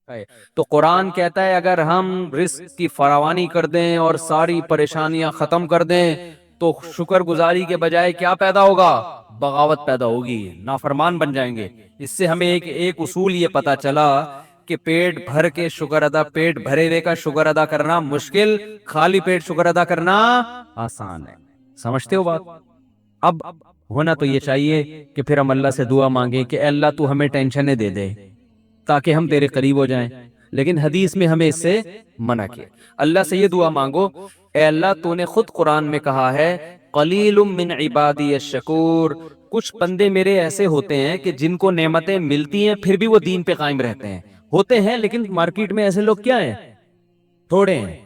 تو قرآن کہتا ہے اگر ہم رزق کی فراوانی کر دیں اور ساری پریشانیاں ختم کر دیں تو شکر گزاری کے بجائے کیا پیدا ہوگا؟ بغاوت پیدا ہوگی، نافرمان بن جائیں گے۔ اس سے ہمیں ایک اصول یہ پتا چلا کہ پیٹ بھر کے شکر ادا، پیٹ بھرے ہوئے کا شکر ادا کرنا مشکل، خالی پیٹ شکر ادا کرنا آسان ہے۔ سمجھتے ہو بات؟ اب ہونا تو یہ چاہیے کہ پھر ہم اللہ سے دعا مانگیں کہ اے اللہ تو ہمیں ٹینشنیں دے دے تاکہ ہم تیرے قریب ہو جائیں، لیکن حدیث میں ہمیں اس سے منع کیا۔ اللہ سے یہ دعا مانگو، اے اللہ تو نے خود قرآن میں کہا ہے قلیل من عبادی الشکور، کچھ بندے میرے ایسے ہوتے ہیں کہ جن کو نعمتیں ملتی ہیں پھر بھی وہ دین پہ قائم رہتے ہیں، ہوتے ہیں لیکن مارکیٹ میں ایسے لوگ کیا ہیں؟ تھوڑے ہیں،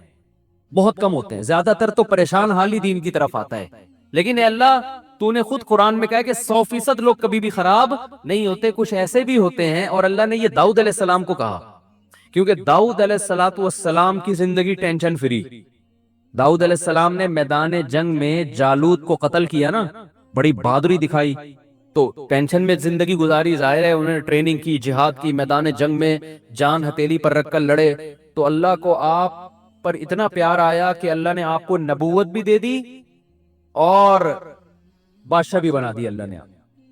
بہت کم ہوتے ہیں، زیادہ تر تو پریشان حال ہی دین کی طرف آتا ہے۔ لیکن اے اللہ تو نے خود قرآن میں کہا کہ 100% لوگ کبھی بھی خراب نہیں ہوتے، کچھ ایسے بھی ہوتے ہیں، اور اللہ نے یہ داؤد علیہ السلام کو کہا کیونکہ داؤد علیہ السلام کی زندگی ٹینشن فری۔ داؤد علیہ السلام نے میدان جنگ میں جالوت کو قتل کیا نا، بڑی بہادری دکھائی، تو ٹینشن میں زندگی گزاری، ظاہر ہے انہوں نے ٹریننگ کی، جہاد کی، میدان جنگ میں جان ہتھیلی پر رکھ کر لڑے، تو اللہ کو آپ پر اتنا پیار آیا کہ اللہ نے آپ کو نبوت بھی دے دی اور بادشاہ بھی بنا دی اللہ نے۔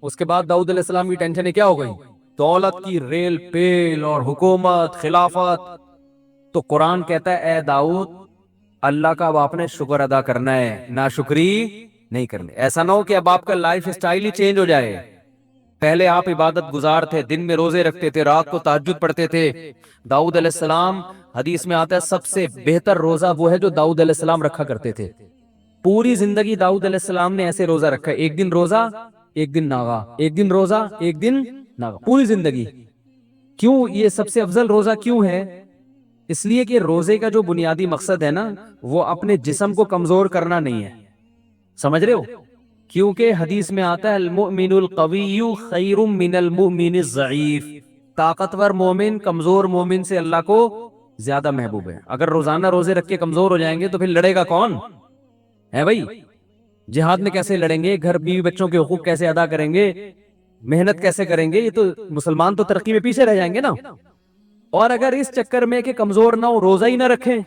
اس کے بعد داؤد علیہ السلام کی ٹینشنیں کیا ہو گئی؟ دولت کی ریل پیل اور حکومت، خلافت۔ تو قرآن کہتا ہے اے داؤد اللہ کا اب آپ نے شکر ادا کرنا ہے، ناشکری نہیں کرنی۔ ایسا نہ ہو کہ اب آپ کا لائف اسٹائل ہی چینج ہو جائے۔ پہلے آپ عبادت گزار تھے، دن میں روزے رکھتے تھے، رات کو تہجد پڑھتے تھے۔ داؤد علیہ السلام، حدیث میں آتا ہے سب سے بہتر روزہ وہ ہے جو داؤد علیہ السلام رکھا کرتے تھے۔ پوری زندگی داؤد علیہ السلام نے ایسے روزہ رکھا، ایک دن روزہ ایک دن ناغا، ایک دن روزہ ایک دن ناغا، پوری زندگی۔ کیوں یہ سب سے افضل روزہ کیوں ہے؟ اس لیے کہ روزے کا جو بنیادی مقصد ہے نا وہ اپنے جسم کو کمزور کرنا نہیں ہے، سمجھ رہے ہو؟ کیونکہ حدیث میں آتا ہے المؤمن القوی خیر من المؤمن الضعیف، طاقتور مومن کمزور مومن سے اللہ کو زیادہ محبوب ہے۔ اگر روزانہ روزے رکھ کے کمزور ہو جائیں گے تو پھر لڑے گا کون ہے بھائی؟ جہاد میں کیسے لڑیں گے؟ گھر بیوی بچوں کے حقوق کیسے ادا کریں گے؟ محنت کیسے کریں گے؟ یہ تو مسلمان تو ترقی میں پیچھے رہ جائیں گے نا۔ اور اگر اس چکر میں کہ کمزور نہ ہو، روزہ ہی نہ رکھیں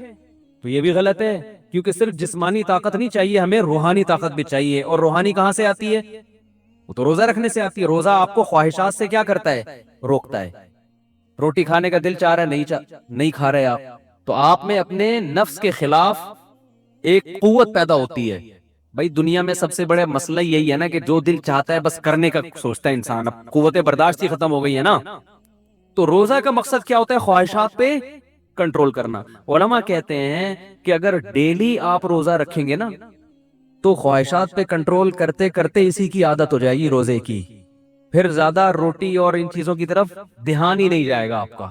تو یہ بھی غلط ہے، کیونکہ صرف جسمانی طاقت نہیں چاہیے، ہمیں روحانی طاقت بھی چاہیے۔ اور روحانی کہاں سے آتی ہے؟ وہ تو روزہ رکھنے سے آتی ہے۔ روزہ آپ کو خواہشات سے کیا کرتا ہے؟ روکتا ہے۔ روٹی کھانے کا دل چاہ رہا ہے، نہیں کھا رہے آپ، تو آپ میں اپنے نفس کے خلاف ایک قوت پیدا ہوتی ہے۔ بھائی دنیا میں سب سے بڑے مسئلہ یہی ہے نا کہ جو دل چاہتا ہے بس کرنے کا سوچتا ہے انسان، اب قوت برداشت ہی ختم ہو گئی ہے نا۔ تو روزہ کا مقصد کیا ہوتا ہے؟ خواہشات پہ کنٹرول کرنا۔ علماء کہتے ہیں کہ اگر ڈیلی آپ روزہ رکھیں گے نا تو خواہشات پہ کنٹرول کرتے کرتے اسی کی عادت ہو جائے گی روزے کی، پھر زیادہ روٹی اور ان چیزوں کی طرف دھیان ہی نہیں جائے گا آپ کا،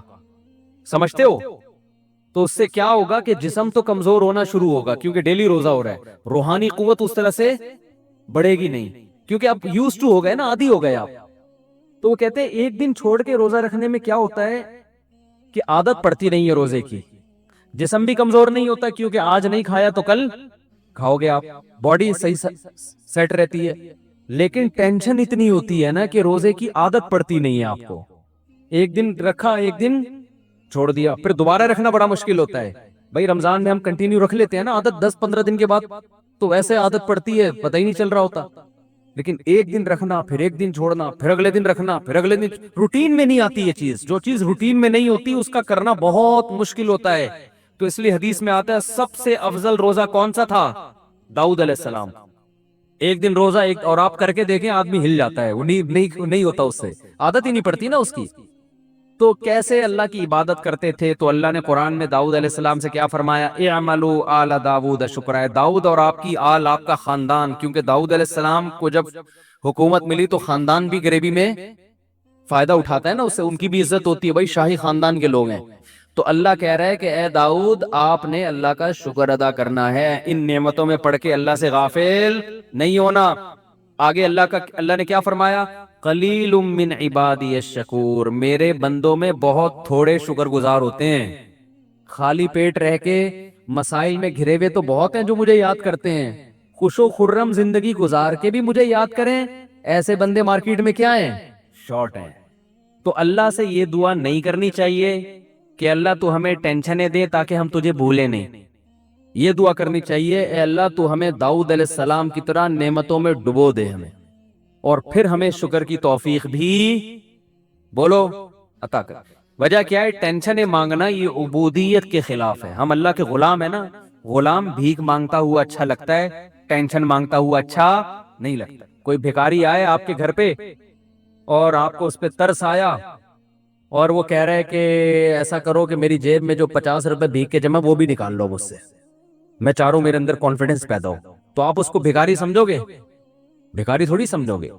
سمجھتے ہو؟ تو اس سے کیا ہوگا کہ جسم تو کمزور ہونا شروع ہوگا کیونکہ ڈیلی روزہ ہو رہا ہے، روحانی قوت اس طرح سے بڑھے گی نہیں کیونکہ اب یوز ٹو ہو گئے نا، عادی ہو گئے آپ۔ تو وہ کہتے ہیں ایک دن چھوڑ کے روزہ رکھنے میں کیا ہوتا ہے کہ عادت پڑتی نہیں ہے روزے کی، جسم بھی کمزور نہیں ہوتا کیونکہ آج نہیں کھایا تو کل کھاؤ گے آپ، باڈی صحیح سیٹ رہتی ہے۔ لیکن ٹینشن اتنی ہوتی ہے نا کہ روزے کی عادت پڑتی نہیں ہے آپ کو، ایک دن رکھا ایک دن چھوڑ دیا، پھر دوبارہ رکھنا بڑا مشکل ہوتا ہے۔ بھائی رمضان میں ہم کنٹینیو رکھ لیتے ہیں نا عادت، 10-15 دن کے بعد تو ویسے عادت پڑتی ہے، پتہ ہی نہیں چل رہا ہوتا۔ لیکن ایک دن رکھنا، پھر ایک دن چھوڑنا، پھر اگلے دن رکھنا، پھر اگلے دن، روٹین میں نہیں آتی یہ چیز۔ جو چیز روٹین میں نہیں ہوتی اس کا کرنا بہت مشکل ہوتا ہے۔ تو اس لیے حدیث میں آتا ہے سب سے افضل روزہ کون سا تھا؟ داؤد علیہ السلام۔ ایک دن روزہ ایک، اور آپ کر کے دیکھیں آدمی ہل جاتا ہے، وہ نہیں ہوتا، اس سے عادت ہی نہیں پڑتی نا اس کی۔ تو کیسے اللہ کی عبادت کرتے تھے؟ تو اللہ نے قرآن میں داؤد علیہ السلام سے کیا فرمایا؟ اعملوا آل داؤد شکرا، داؤد اور آپ کی آل، آپ کا خاندان، کیونکہ داؤد علیہ السلام کو جب حکومت ملی تو خاندان بھی غریبی میں فائدہ اٹھاتا ہے نا، اس سے ان کی بھی عزت ہوتی ہے، بھائی شاہی خاندان کے لوگ ہیں۔ تو اللہ کہہ رہا ہے کہ اے داؤد آپ نے اللہ کا شکر ادا کرنا ہے، ان نعمتوں میں پڑھ کے اللہ سے غافل نہیں ہونا۔ آگے اللہ نے کیا فرمایا؟ قلیل من عبادی الشکور، میرے بندوں میں بہت تھوڑے شکر گزار ہوتے ہیں۔ خالی پیٹ رہ کے مسائل میں گھرے ہوئے تو بہت ہیں جو مجھے یاد کرتے ہیں، خوش و خرم زندگی گزار کے بھی مجھے یاد کریں، ایسے بندے مارکیٹ میں کیا ہیں؟ شارٹ ہیں۔ تو اللہ سے یہ دعا نہیں کرنی چاہیے کہ اللہ تو ہمیں ٹینشنیں دے تاکہ ہم تجھے بھولیں نہیں. یہ دعا کرنی چاہیے, اے اللہ تو ہمیں داؤد علیہ السلام کی طرح نعمتوں میں ڈبو دے ہمیں, اور پھر ہمیں شکر کی توفیق بھی بولو عطا کر. وجہ کیا ہے؟ ٹینشنیں مانگنا یہ عبودیت کے خلاف ہے. ہم اللہ کے غلام ہیں نا, غلام بھیک مانگتا ہوا اچھا لگتا ہے, ٹینشن مانگتا ہوا اچھا نہیں لگتا. کوئی بھکاری آئے آپ کے گھر پہ اور آپ کو اس پہ ترس آیا اور وہ کہہ رہا ہے کہ ایسا کرو کہ میری جیب میں جو 50 روپے بھیک کے جمع وہ بھی نکال لو مجھ سے, میں چاہوں میرے اندر کانفیڈنس پیدا ہو, تو آپ اس کو بھکاری سمجھو گے؟ بھکاری تھوڑی سمجھو گے.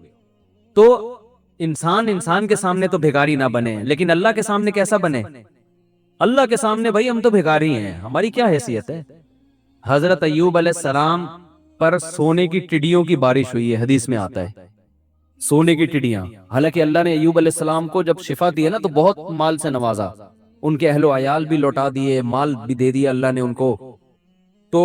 تو انسان کے سامنے تو بھکاری نہ بنے, لیکن اللہ کے سامنے کیسا بنے؟ اللہ کے سامنے بھائی ہم تو بھکاری ہیں, ہماری کیا حیثیت ہے. حضرت ایوب علیہ السلام پر سونے کی ٹڈیوں کی بارش ہوئی ہے, حدیث میں آتا ہے سونے کی ٹڈیاں. حالانکہ اللہ نے ایوب علیہ السلام کو جب شفا دی ہے نا تو بہت مال سے نوازا, ان کے اہل و عیال بھی لوٹا دیے, مال بھی دے دیا اللہ نے ان کو. تو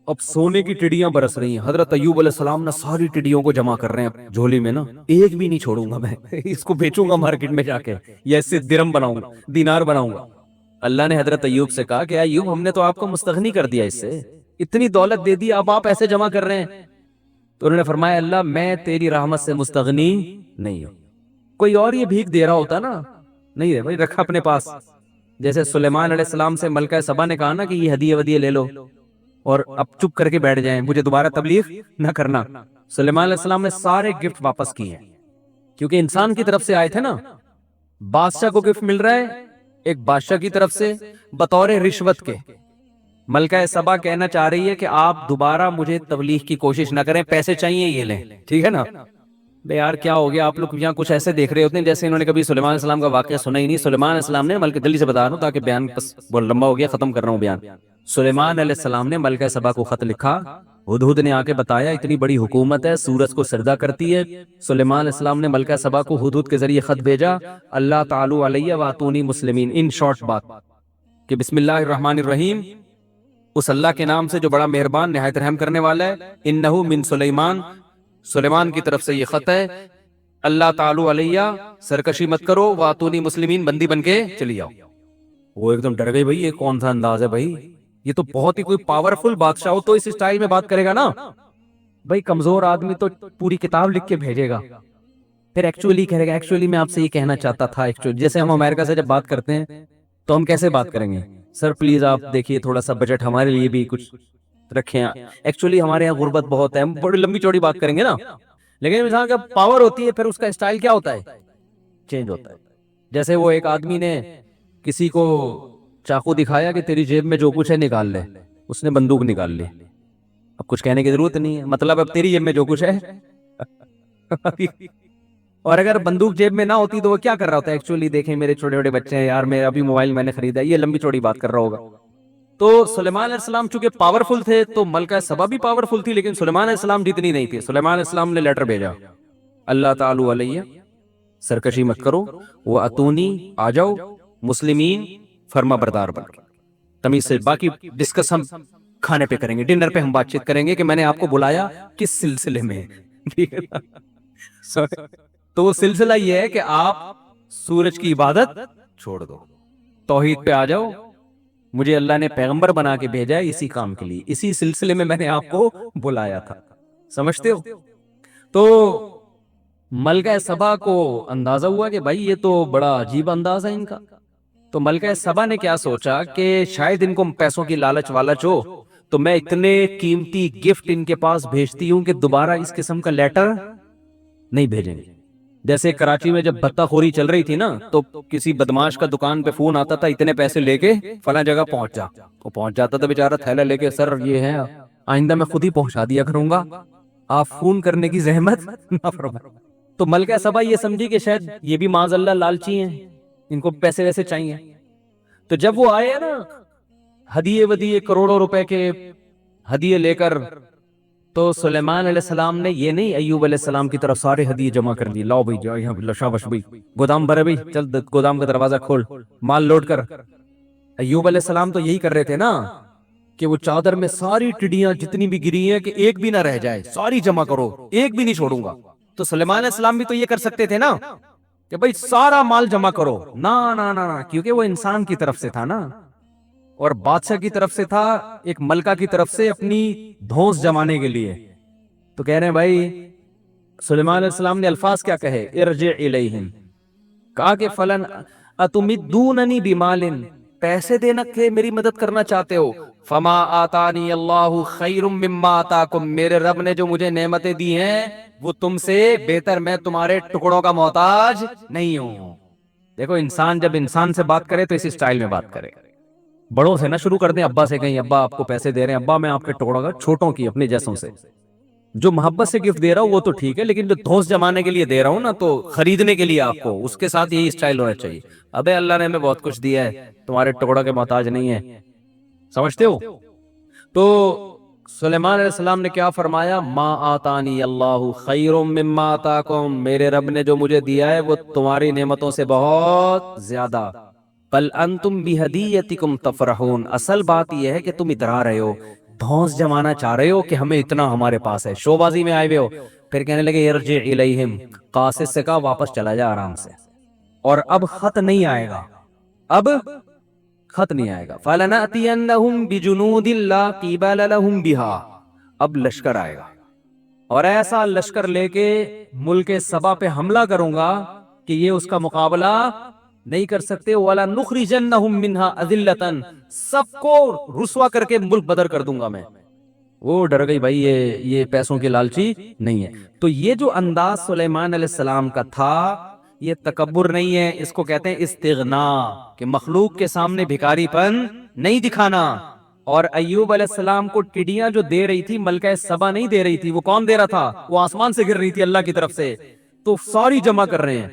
اب سونے کی ٹڈیاں برس رہی ہیں. حضرت ایوب علیہ السلام نے ساری ٹڈیوں کو جمع کر رہے ہیں جھولی میں نا, ایک بھی نہیں چھوڑوں گا میں, اس کو بیچوں گا مارکیٹ میں جا کے, یا اس سے درم بناؤں گا, دینار بناؤں گا. اللہ نے حضرت ایوب سے کہا کہ ایوب ہم نے تو آپ کو مستغنی کر دیا, اس سے اتنی دولت دے دی, اب آپ ایسے جمع کر رہے ہیں. تو انہوں نے فرمایا اللہ میں تیری رحمت سے مستغنی نہیں ہوں. کوئی اور یہ بھیک دے رہا ہوتا نا, نہیں ہے بھائی, رکھا اپنے پاس. جیسے سلیمان علیہ السلام سے ملکہ سبا نے کہا نا کہ یہ ہدیے ودیے لے لو اور اب چپ کر کے بیٹھ جائیں, مجھے دوبارہ تبلیغ نہ کرنا. سلیمان علیہ السلام نے سارے گفٹ واپس کیے ہیں, کیونکہ انسان کی طرف سے آئے تھے نا. بادشاہ کو گفٹ مل رہا ہے ایک بادشاہ کی طرف سے بطور رشوت کے. ملکہ سبا کہنا چاہ رہی ہے کہ آپ دوبارہ مجھے تبلیغ کی کوشش نہ کریں, پیسے چاہیے یہ لیں, ٹھیک ہے نا. بے یار کیا ہو گیا, آپ لوگ یہاں کچھ ایسے دیکھ رہے ہوتے ہیں جیسے انہوں نے کبھی سلیمان علیہ السلام کا واقعہ سنا ہی نہیں. سلیمان علیہ السلام نے, ملکہ جلدی سے بتا رہا ہوں تاکہ بیان بہت لمبا ہو گیا, ختم کر رہا ہوں بیان. سلیمان علیہ السلام نے ملکہ سبا کو خط لکھا, ہدہد نے آ کے بتایا اتنی بڑی حکومت ہے, سورج کو سجدہ کرتی ہے. سلیمان علیہ السلام نے ملکہ سبا کو ہدہد کے ذریعے خط بھیجا, اللہ تعالی علیہ واتونی مسلمین. ان شارٹ بات کہ بسم اللہ الرحمن الرحیم, اس اللہ کے نام سے جو بڑا مہربان نہایت رحم کرنے والا ہے. انہو من سلیمان, سلیمان کی طرف سے یہ خط ہے. اللہ تعالی علیہ, سرکشی مت کرو, واتونی مسلمین, بندی بن کے چلی آؤ. وہ ایک دم ڈر گئی, بھائی یہ کون سا انداز ہے بھائی, یہ تو بہت ہی کوئی پاورفل بادشاہ ہو تو اس اسٹائل میں بات کرے گا نا. بھائی کمزور آدمی تو پوری کتاب لکھ کے بھیجے گا, پھر ایکچولی کہے گا ایکچولی میں آپ سے یہ کہنا چاہتا تھا. ایکچولی جیسے ہم امریکہ سے جب بات کرتے ہیں تو ہم کیسے بات کریں گے, سر پلیز آپ دیکھیے تھوڑا سا بجٹ ہمارے لیے بھی کچھ رکھیں, ایکچولی ہمارے یہاں غربت بہت ہے, ہم بڑی لمبی چوڑی بات کریں گے نا. لیکن انسان کا پاور ہوتی ہے پھر اس کا اسٹائل کیا ہوتا ہے, چینج ہوتا ہے. جیسے وہ ایک آدمی نے کسی کو چاقو دکھایا کہ تیری جیب میں جو کچھ ہے نکال لے, اس نے بندوق نکال لی. اب کچھ کہنے کی ضرورت نہیں ہے, مطلب اب تیری جیب میں جو کچھ ہے. اور اگر بندوق جیب میں نہ ہوتی تو وہ کیا کر رہا ہوتا ہے, ایکچولی دیکھیں میرے چھوٹے چھوٹے بچے ہیں یار, میرا ابھی موبائل میں نے خریدا, یہ لمبی چوڑی بات کر رہا ہوگا. تو سلیمان علیہ السلام چونکہ پاورفل تھے تو ملکہ سبا بھی پاورفل تھی, لیکن سلیمان علیہ السلام جتنی نہیں تھی. سلیمان علیہ السلام نے لیٹر بھیجا, اللہ تعالی علیہ, سرکشی مت کرو, وہ اتونی, آ جاؤ, مسلمین, فرما بردار بن کے. تمیز سے باقی ڈسکس ہم کھانے پہ کریں گے, ڈنر پہ ہم بات چیت کریں گے کہ میں نے آپ کو بلایا کس سلسلے میں. تو وہ سلسلہ یہ ہے کہ آپ سورج کی عبادت چھوڑ دو, توحید پہ آ جاؤ. مجھے اللہ نے پیغمبر بنا کے بھیجا ہے اسی کام کے لیے, اسی سلسلے میں میں نے آپ کو بلایا تھا, سمجھتے ہو. تو ملکہ سبا کو اندازہ ہوا کہ بھائی یہ تو بڑا عجیب انداز ہے ان کا. تو ملکہ سبا نے کیا سوچا کہ شاید ان کو پیسوں کی لالچ والچ ہو, تو میں اتنے قیمتی گفٹ ان کے پاس بھیجتی ہوں کہ دوبارہ اس قسم کا لیٹر نہیں بھیجیں گے. جیسے کراچی میں جب بھتہ خوری چل رہی تھی نا, تو کسی بدماش کا دکان پہ فون آتا تھا, اتنے پیسے لے کے فلاں جگہ پہنچ جا. وہ پہنچ جاتا تھا بیچارہ تھیلا لے کے, سر یہ ہے, آئندہ میں خود ہی پہنچا دیا کروں گا, آپ فون کرنے کی زحمت نہ فرمائیں. تو ملکہ سبا یہ سمجھی کہ شاید یہ بھی معاذ اللہ لالچی ہیں, ان کو پیسے ویسے چاہیے. تو جب وہ آئے نا ہدیے ودیے کروڑوں روپے کے ہدیے لے کر, تو سلیمان علیہ السلام نے یہ نہیں ایوب علیہ السلام کی طرف سارے ہدیے جمع کر لیے, لاؤ بھائی جاؤ یہاں شاباش بھائی, گودام بھرے بھائی, چل گودام کا دروازہ کھول, مال لوڈ کر. ایوب علیہ السلام تو یہی کر رہے تھے نا کہ وہ چادر میں ساری ٹڈیاں جتنی بھی گری ہیں کہ ایک بھی نہ رہ جائے, ساری جمع کرو, ایک بھی نہیں چھوڑوں گا. تو سلیمان علیہ السلام بھی تو یہ کر سکتے تھے نا, کہ بھائی سارا مال جمع کرو، نہ کیونکہ وہ انسان کی طرف سے تھا نا، اور بادشاہ کی طرف سے تھا، ایک ملکہ کی طرف سے اپنی دھونس جمانے کے لیے. تو کہہ رہے ہیں بھائی سلیمان علیہ السلام نے الفاظ کیا کہے، ارجع الیہم، کہا کہ فلن اتمدوننی بمال، پیسے دینا کہ میری مدد کرنا چاہتے ہو، فما آتانی اللہ خیر مما آتاکم، میرے رب نے جو مجھے نعمتیں دی ہیں وہ تم سے بہتر، میں تمہارے ٹکڑوں کا محتاج نہیں ہوں. دیکھو انسان جب انسان سے بات کرے تو اسی سٹائل میں بات کرے. بڑوں سے نہ شروع کر دیں، ابا سے کہیں ابا آپ کو پیسے دے رہے ہیں، ابا میں آپ کے ٹکڑوں کا، چھوٹوں کی اپنے جیسوں سے. جو محبت سے گفٹ دے رہا ہوں وہ تو ٹھیک ہے، لیکن جو دھوس جمانے کے لیے دے رہا ہوں نا، تو خریدنے کے لیے آپ کو اس کے ساتھ یہی اسٹائل ہونا چاہیے. ابے اللہ نے ہمیں بہت کچھ دیا ہے، تمہارے ٹکڑوں کے محتاج نہیں ہے. سمجھتے ہو؟ تو سلیمان علیہ السلام نے کیا فرمایا، ما آتانی اللہ خیر مما آتاکم، میرے رب نے جو مجھے دیا ہے وہ تمہاری نعمتوں سے بہت زیادہ. بل انتم بہدیتکم تفرحون، اصل بات یہ ہے کہ تم اترا رہے ہو، دھونس جمانا چاہ رہے ہو کہ ہمیں اتنا ہمارے پاس ہے، شو بازی میں آئے ہوئے ہو. پھر کہنے لگے ارجع الیہم، قاصد سے کہا واپس چلا جا آرام سے، اور اب خط نہیں آئے گا، اب خط نہیں آئے گا. فَلَنَأْتِيَنَّهُمْ بِجُنُودٍ لَا قِبَلَ لَهُمْ بِهَا، اب لشکر آئے گا اور ایسا لشکر لے کے ملک سبا پہ حملہ کروں گا کہ یہ اس کا مقابلہ نہیں کر سکتے. وَلَا نُخْرِجَنَّهُمْ مِنْهَا أَذِلَّةً، سب کو رسوا کر کے ملک بدر کر دوں گا میں. وہ ڈر گئی بھائی یہ پیسوں کے لالچی نہیں ہے. تو یہ جو انداز سلیمان علیہ السلام کا تھا یہ تکبر نہیں ہے، اس کو کہتے ہیں استغنا، کہ مخلوق کے سامنے بھکاری پن نہیں دکھانا. اور ایوب علیہ السلام کو ٹڈیاں جو دے رہی تھی ملکہ سبا نہیں دے رہی تھی، وہ کون دے رہا تھا؟ وہ آسمان سے گر رہی تھی اللہ کی طرف سے، تو ساری جمع کر رہے ہیں.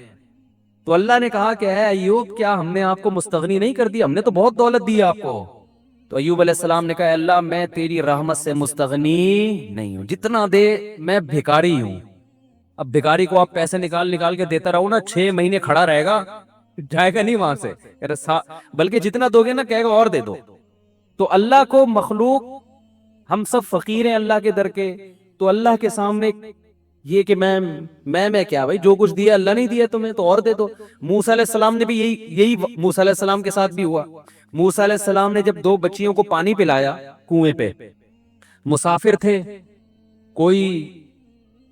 تو اللہ نے کہا کہ اے ایوب کیا ہم نے آپ کو مستغنی نہیں کر دیا، ہم نے تو بہت دولت دی آپ کو. تو ایوب علیہ السلام نے کہا اللہ میں تیری رحمت سے مستغنی نہیں ہوں، جتنا دے میں بھکاری ہوں. اب بھکاری کو آپ پیسے نکال کے دیتا رہو نا، 6 مہینے کھڑا رہے گا، جائے گا نہیں وہاں سے، بلکہ جتنا دو گے نا کہے گا اور دے دو. تو اللہ کو مخلوق، ہم سب فقیر ہیں اللہ کے در کے، تو اللہ کے سامنے یہ کہ میں کیا بھائی، جو کچھ دیا اللہ نہیں دیا تمہیں تو اور دے دو. موسیٰ علیہ السلام نے بھی یہی موسیٰ علیہ السلام کے ساتھ بھی ہوا. موسیٰ علیہ السلام نے جب 2 بچیوں کو پانی پلایا کنویں پہ، مسافر تھے، کوئی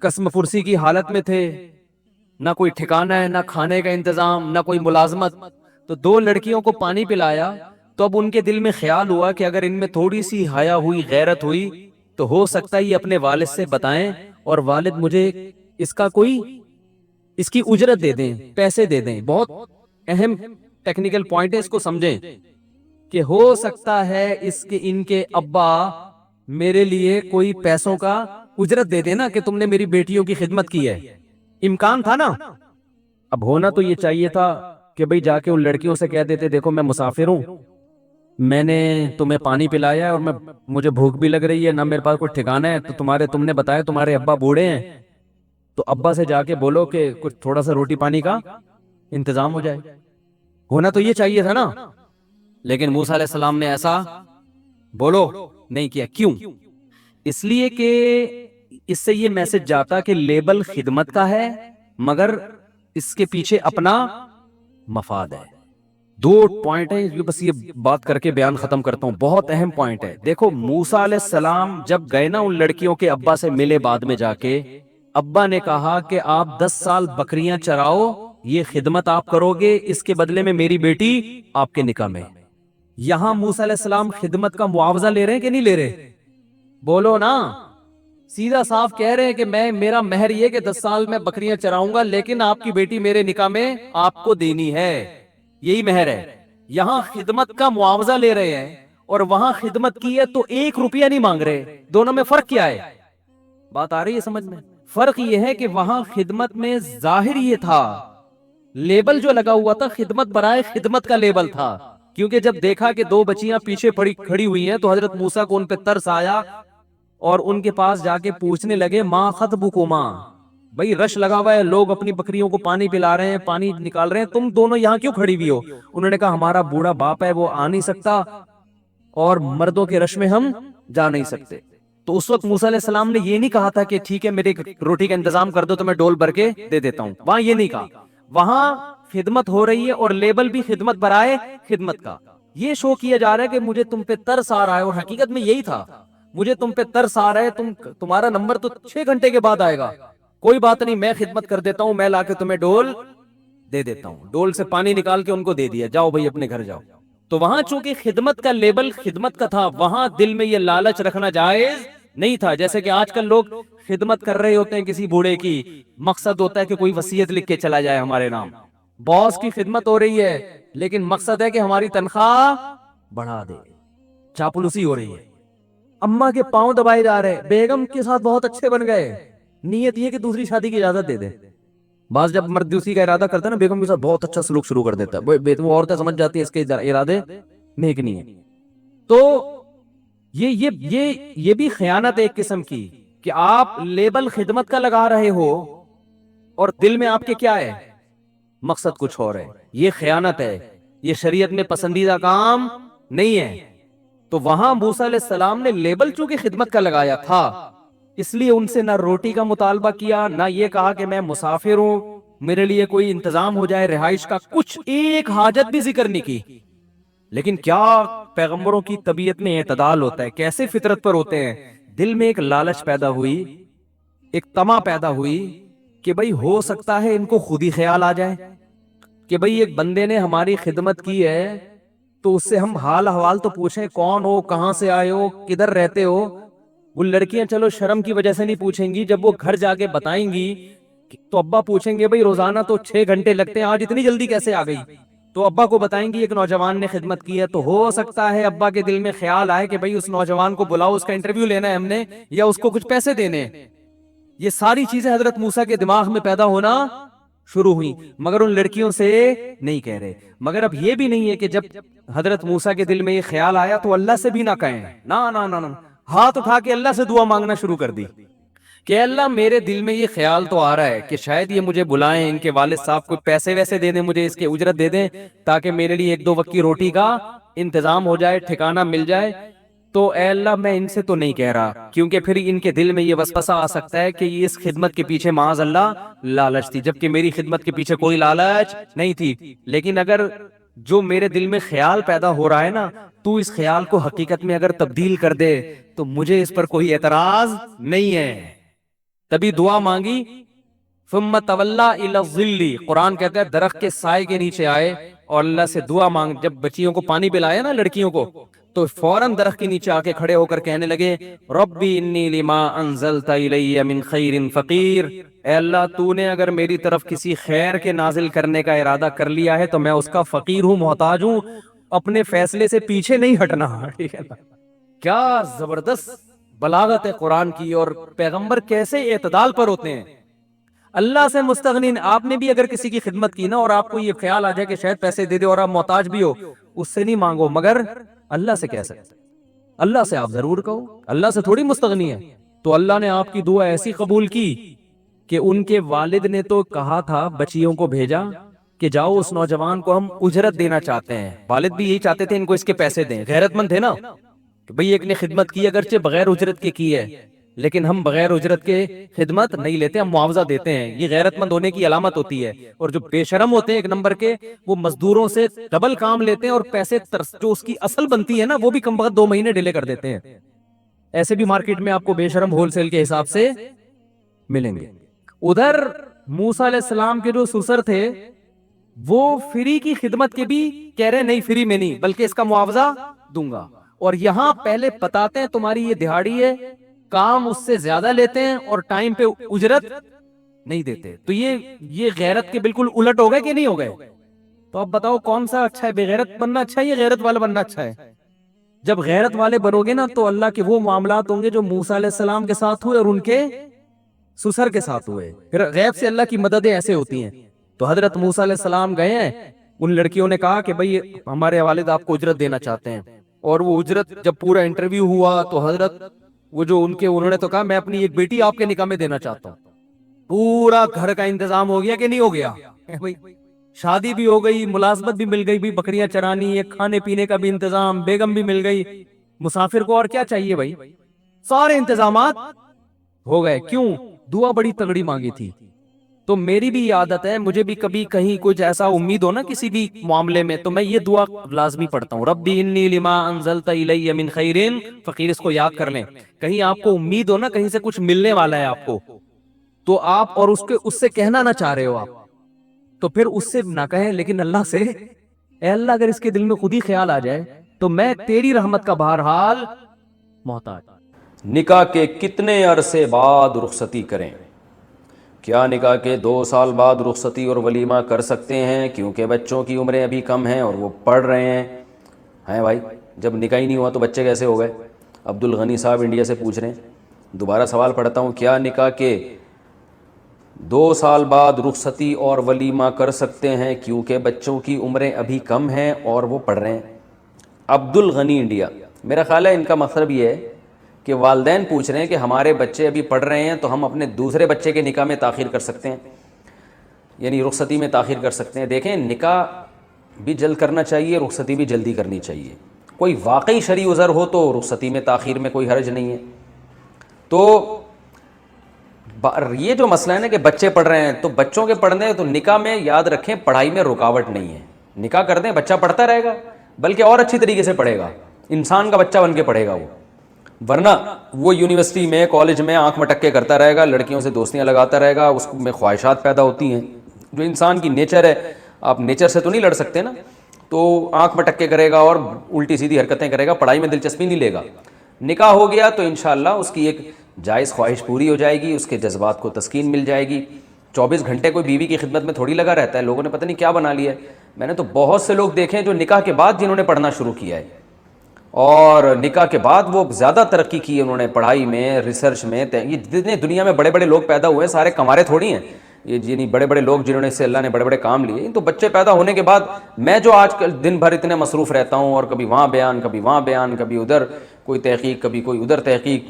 قسم فرسی کی حالت میں تھے، نہ کوئی ٹھکانہ ہے، نہ کھانے کا انتظام، نہ کوئی ملازمت. تو 2 لڑکیوں کو پانی پلایا، تو اب ان کے دل میں خیال ہوا کہ اگر ان میں تھوڑی سی حیا ہوئی، غیرت ہوئی، تو ہو سکتا ہے یہ اپنے والد سے بتائیں اور والد مجھے اس کی اجرت دے دیں، پیسے دے دیں. بہت اہم ٹیکنیکل پوائنٹ ہے، اس کو سمجھیں کہ ہو سکتا ہے ان کے ابا میرے لیے کوئی پیسوں کا اجرت دے دینا کہ تم نے میری بیٹیوں کی خدمت کی ہے. امکان تھا نا. اب ہونا تو یہ چاہیے تھا کہ بھئی جا کے ان لڑکیوں سے کہہ دیتے دیکھو میں مسافر ہوں، میں نے تمہیں پانی پلایا ہے اور مجھے بھوک بھی لگ رہی ہے، نہ میرے پاس کوئی ٹھکانہ ہے، تو تم نے بتایا تمہارے ابا بوڑھے ہیں، تو ابا سے جا کے بولو کہ کچھ تھوڑا سا روٹی پانی کا انتظام ہو جائے. ہونا تو یہ چاہیے تھا نا. لیکن موسیٰ علیہ السلام نے ایسا بولو نہیں کیا. کیوں؟ اس لیے کہ اس سے یہ میسج جاتا کہ لیبل خدمت کا ہے مگر اس کے پیچھے اپنا مفاد ہے. 2 پوائنٹ ہیں، بس یہ بات کر کے بیان ختم کرتا ہوں، بہت اہم پوائنٹ ہے. دیکھو موسیٰ علیہ السلام جب گئے نا ان لڑکیوں کے ابا سے ملے، بعد میں جا کے ابا نے کہا کہ آپ 10 سال بکریاں چراؤ، یہ خدمت آپ کرو گے، اس کے بدلے میں میری بیٹی آپ کے نکاح میں. یہاں موسیٰ علیہ السلام خدمت کا معاوضہ لے رہے ہیں کہ نہیں لے رہے؟ بولو نا. سیدھا صاف کہہ رہے ہیں کہ میرا مہر یہ کہ 10 سال میں بکریاں چراؤں گا، لیکن آپ کی بیٹی میرے نکاح میں آپ کو دینی ہے، یہی مہر ہے. یہاں خدمت کا معاوضہ لے رہے ہیں اور وہاں خدمت کی ہے تو 1 روپیہ نہیں مانگ رہے. دونوں میں فرق کیا ہے؟ بات آ رہی ہے سمجھ میں؟ فرق یہ ہے کہ وہاں خدمت میں ظاہر یہ تھا، لیبل جو لگا ہوا تھا خدمت برائے خدمت کا لیبل تھا. کیونکہ جب دیکھا کہ 2 بچیاں پیچھے کھڑی ہوئی ہیں تو حضرت موسیٰ کو ان پہ ترس آیا اور ان کے پاس جا کے پوچھنے لگے ما خطبکما، بھئی رش لگا ہوا ہے، لوگ اپنی بکریوں کو پانی پلا رہے ہیں، پانی نکال رہے ہیں، تم دونوں یہاں کیوں کھڑی ہوئی ہو؟ انہوں نے کہا ہمارا بوڑھا باپ ہے، وہ آ نہیں سکتا اور مردوں کے رش میں ہم جا نہیں سکتے. تو اس وقت موسیٰ علیہ السلام نے یہ نہیں کہا تھا کہ ٹھیک ہے میرے روٹی کا انتظام کر دو تو میں ڈول بھر کے دے دیتا ہوں، وہاں یہ نہیں کہا، وہاں خدمت ہو رہی ہے اور لیبل بھی خدمت برائے خدمت کا. یہ شو کیا جا رہا ہے کہ مجھے تم پہ ترس آ رہا ہے, اور حقیقت میں یہی تھا, مجھے تم پہ ترس آ رہا ہے, تمہارا نمبر تو 6 گھنٹے کے بعد آئے گا, کوئی بات نہیں, میں خدمت کر دیتا ہوں, میں لا کے تمہیں ڈول دے دیتا ہوں. ڈول سے پانی نکال کے ان کو دے دیا, جاؤ بھائی اپنے گھر جاؤ. تو وہاں چونکہ خدمت کا لیبل خدمت کا تھا, وہاں دل میں یہ لالچ رکھنا جائز نہیں تھا. جیسے کہ آج کل لوگ خدمت کر رہے ہوتے ہیں کسی بوڑھے کی, مقصد ہوتا ہے کہ کوئی وصیت لکھ کے چلا جائے ہمارے نام. باس کی خدمت ہو رہی ہے لیکن مقصد ہے کہ ہماری تنخواہ بڑھا دے, چاپلوسی ہو رہی ہے. اماں کے پاؤں دبائے جا رہے, بیگم کے ساتھ بہت اچھے بن گئے, نیت یہ کہ دوسری شادی کی اجازت دے دے. بعض جب مرد دوسری کا ارادہ کرتا ہے نا, بیگم کے ساتھ بہت اچھا سلوک شروع کر دیتا ہے, وہ عورتیں سمجھ جاتی ہے اس کے ارادے نیک نہیں ہے. تو یہ بھی خیانت ہے ایک قسم کی, کہ آپ لیبل خدمت کا لگا رہے ہو اور دل میں آپ کے کیا ہے, مقصد کچھ اور ہے. یہ خیانت ہے, یہ شریعت میں پسندیدہ کام نہیں ہے. تو وہاں موسیٰ علیہ السلام نے لیبل چونکہ خدمت کا لگایا تھا, اس لیے ان سے نہ روٹی کا مطالبہ کیا, نہ یہ کہا کہ میں مسافر ہوں, میرے لیے کوئی انتظام ہو جائے رہائش کا, کچھ ایک حاجت بھی ذکر نہیں کی. لیکن کیا پیغمبروں کی طبیعت میں اعتدال ہوتا ہے, کیسے فطرت پر ہوتے ہیں. دل میں ایک لالچ پیدا ہوئی, ایک طمع پیدا ہوئی کہ بھئی ہو سکتا ہے ان کو خود ہی خیال آ جائے کہ بھئی ایک بندے نے ہماری خدمت کی ہے تو اس سے ہم حال احوال تو پوچھیں, کون ہو, کہاں سے آئے ہو, کدھر رہتے ہو. وہ لڑکیاں چلو شرم کی وجہ سے نہیں پوچھیں گی, جب وہ گھر جا کے بتائیں گی تو ابا پوچھیں گے بھئی روزانہ تو 6 گھنٹے لگتے ہیں, آج اتنی جلدی کیسے آ گئی. تو ابا کو بتائیں گی ایک نوجوان نے خدمت کی ہے, تو ہو سکتا ہے ابا کے دل میں خیال آئے کہ بھئی اس نوجوان کو بلاؤ, اس کا انٹرویو لینا ہے ہم نے, یا اس کو کچھ پیسے دینے. یہ ساری چیزیں حضرت موسیٰ کے دماغ میں پیدا ہونا شروع ہوئی, مگر ان لڑکیوں سے نہیں کہہ رہے. مگر اب یہ بھی نہیں ہے کہ جب حضرت موسیٰ کے دل میں یہ خیال آیا تو اللہ سے بھی نہ کہیں, نہ, ہاتھ اٹھا کے اللہ سے دعا مانگنا شروع کر دی کہ اللہ میرے دل میں یہ خیال تو آ رہا ہے کہ شاید یہ مجھے بلائیں, ان کے والد صاحب کو پیسے ویسے دے دیں, مجھے اس کے اجرت دے دیں تاکہ میرے لیے 1-2 وقت کی روٹی کا انتظام ہو جائے, ٹھکانہ مل جائے. تو اے اللہ میں ان سے تو نہیں کہہ رہا, کیونکہ پھر ان کے دل میں یہ وسوسہ آ سکتا ہے کہ یہ اس خدمت کے پیچھے معاذ اللہ لالچ تھی, جبکہ میری خدمت کے پیچھے کوئی لالچ نہیں تھی. لیکن اگر جو میرے دل میں خیال پیدا ہو رہا ہے نا, تو اس خیال کو حقیقت میں اگر تبدیل کر دے تو مجھے اس پر کوئی اعتراض نہیں ہے. تبھی دعا مانگی, ثم تولا الی الظل, قرآن کہتا ہے درخت کے سائے کے نیچے آئے اور اللہ سے دعا مانگ. جب بچیوں کو پانی پلایا نا لڑکیوں کو, تو فوراً درخت کے نیچے آ کے کھڑے ہو کر کہنے لگے ربی انی لما انزلت الی من خیر فقیر, اے اللہ تو نے اگر میری طرف کسی خیر کے نازل کرنے کا ارادہ کر لیا ہے تو میں اس کا فقیر ہوں, محتاج ہوں, اپنے فیصلے سے پیچھے نہیں ہٹنا. کیا زبردست بلاغت ہے قرآن کی, اور پیغمبر کیسے اعتدال پر ہوتے ہیں. اللہ سے مستغنین, آپ نے بھی اگر کسی کی خدمت کی نا اور آپ کو یہ خیال آ جائے کہ شاید پیسے دے دے اور آپ محتاج بھی ہو, اس سے نہیں مانگو, مگر اللہ سے کہہ سکتے, اللہ سے آپ ضرور کہو, اللہ سے تھوڑی مستغنی ہے. تو اللہ نے آپ کی دعا ایسی قبول کی کہ ان کے والد نے تو کہا تھا, بچیوں کو بھیجا کہ جاؤ اس نوجوان کو ہم اجرت دینا چاہتے ہیں. والد بھی یہی چاہتے تھے ان کو اس کے پیسے دیں, غیرت مند تھے نا کہ بھئی ایک نے خدمت کی اگرچہ بغیر اجرت کے کی ہے, لیکن ہم بغیر اجرت کے خدمت نہیں لیتے, ہم معاوضہ دیتے ہیں. یہ غیرت مند ہونے کی علامت ہوتی ہے. اور جو بے شرم ہوتے ہیں ایک نمبر کے, وہ مزدوروں سے ڈبل کام لیتے ہیں اور پیسے جو اس کی اصل بنتی ہے نا وہ بھی کم بخت 2 مہینے ڈیلے کر دیتے ہیں. ایسے بھی مارکیٹ میں آپ کو بے شرم ہول سیل کے حساب سے ملیں گے. ادھر موسیٰ علیہ السلام کے جو سسر تھے وہ فری کی خدمت کے بھی کہہ رہے نہیں, فری میں نہیں بلکہ اس کا معاوضہ دوں گا. اور یہاں پہلے بتاتے ہیں تمہاری یہ دہاڑی ہے, کام اس سے زیادہ لیتے ہیں اور ٹائم پہ اجرت نہیں دیتے. تو یہ غیرت کے بالکل الٹ ہو گئے کہ نہیں ہو گئے؟ تو اب بتاؤ کون سا اچھا ہے, بے غیرت بننا اچھا ہے یا غیرت والا بننا اچھا ہے؟ جب غیرت والے بنو گے نا تو اللہ کے وہ معاملات ہوں گے جو موسیٰ علیہ السلام کے ساتھ ہوئے اور ان کے سسر کے ساتھ ہوئے. پھر غیب سے اللہ کی مددیں ایسے ہوتی ہیں. تو حضرت موسیٰ علیہ السلام گئے ہیں, ان لڑکیوں نے کہا کہ بھئی ہمارے والد آپ کو اجرت دینا چاہتے ہیں. اور وہ اجرت جب پورا انٹرویو ہوا تو حضرت وہ جو انہوں نے تو کہا میں اپنی ایک بیٹی آپ کے نکاح میں دینا چاہتا ہوں. پورا گھر کا انتظام ہو گیا کہ نہیں ہو گیا؟ شادی بھی ہو گئی, ملازمت بھی مل گئی, بھی بکریاں چرانی ہے, کھانے پینے کا بھی انتظام, بیگم بھی مل گئی, مسافر کو اور کیا چاہیے بھائی, سارے انتظامات ہو گئے. کیوں؟ دعا بڑی تگڑی مانگی تھی. تو میری بھی عادت ہے, مجھے بھی کبھی کہیں کچھ ایسا امید ہو نا کسی بھی معاملے میں, تو میں یہ دعا لازمی پڑھتا ہوں, ربی انی لما انزلت الی من خیر فقیر. اس کو یاد کر لیں, کہیں آپ کو امید ہو نا کہیں سے کچھ ملنے والا ہے آپ کو, تو آپ اور اس سے کہنا نہ چاہ رہے ہو آپ, تو پھر اس سے نہ کہیں, لیکن اللہ سے, اے اللہ اگر اس کے دل میں خود ہی خیال آ جائے تو میں تیری رحمت کا بہرحال محتاج. نکاح کے کتنے عرصے بعد رخصتی کریں؟ کیا نکاح کے 2 سال بعد رخصتی اور ولیمہ کر سکتے ہیں کیونکہ بچوں کی عمریں ابھی کم ہیں اور وہ پڑھ رہے ہیں بھائی جب نکاح ہی نہیں ہوا تو بچے کیسے ہو گئے؟ عبد الغنی صاحب انڈیا سے پوچھ رہے ہیں. دوبارہ سوال پڑھتا ہوں, کیا نکاح کے 2 سال بعد رخصتی اور ولیمہ کر سکتے ہیں کیونکہ بچوں کی عمریں ابھی کم ہیں اور وہ پڑھ رہے ہیں؟ عبد الغنی انڈیا. میرا خیال ہے ان کا مطلب یہ ہے کہ والدین پوچھ رہے ہیں کہ ہمارے بچے ابھی پڑھ رہے ہیں تو ہم اپنے دوسرے بچے کے نکاح میں تاخیر کر سکتے ہیں, یعنی رخصتی میں تاخیر کر سکتے ہیں. دیکھیں, نکاح بھی جلد کرنا چاہیے, رخصتی بھی جلدی کرنی چاہیے. کوئی واقعی شرعی عذر ہو تو رخصتی میں تاخیر میں کوئی حرج نہیں ہے. تو یہ جو مسئلہ ہے نا کہ بچے پڑھ رہے ہیں تو بچوں کے پڑھنے, تو نکاح میں یاد رکھیں پڑھائی میں رکاوٹ نہیں ہے. نکاح کر دیں, بچہ پڑھتا رہے گا, بلکہ اور اچھی طریقے سے پڑھے گا, انسان کا بچہ بن کے پڑھے گا وہ. ورنہ وہ یونیورسٹی میں کالج میں آنکھ مٹک کے کرتا رہے گا, لڑکیوں سے دوستیاں لگاتا رہے گا, اس میں خواہشات پیدا ہوتی ہیں جو انسان کی نیچر ہے. آپ نیچر سے تو نہیں لڑ سکتے نا, تو آنکھ مٹک کے کرے گا اور الٹی سیدھی حرکتیں کرے گا, پڑھائی میں دلچسپی نہیں لے گا. نکاح ہو گیا تو انشاءاللہ اس کی ایک جائز خواہش پوری ہو جائے گی, اس کے جذبات کو تسکین مل جائے گی. 24 گھنٹے کوئی بیوی کی خدمت میں تھوڑی لگا رہتا ہے. لوگوں نے پتہ نہیں کیا بنا لیا ہے. میں نے تو بہت سے لوگ دیکھے ہیں جو نکاح کے بعد جنہوں نے پڑھنا شروع کیا ہے, اور نکاح کے بعد وہ زیادہ ترقی کی ہے انہوں نے پڑھائی میں, ریسرچ میں. یہ جتنے دنیا میں بڑے بڑے لوگ پیدا ہوئے ہیں سارے کمارے تھوڑی ہیں. یہ یعنی بڑے بڑے لوگ جنہوں نے سے اللہ نے بڑے بڑے کام لیے, تو بچے پیدا ہونے کے بعد میں جو آج کل دن بھر اتنے مصروف رہتا ہوں, اور کبھی وہاں بیان, کبھی وہاں بیان, کبھی ادھر کوئی تحقیق, کبھی کوئی ادھر تحقیق,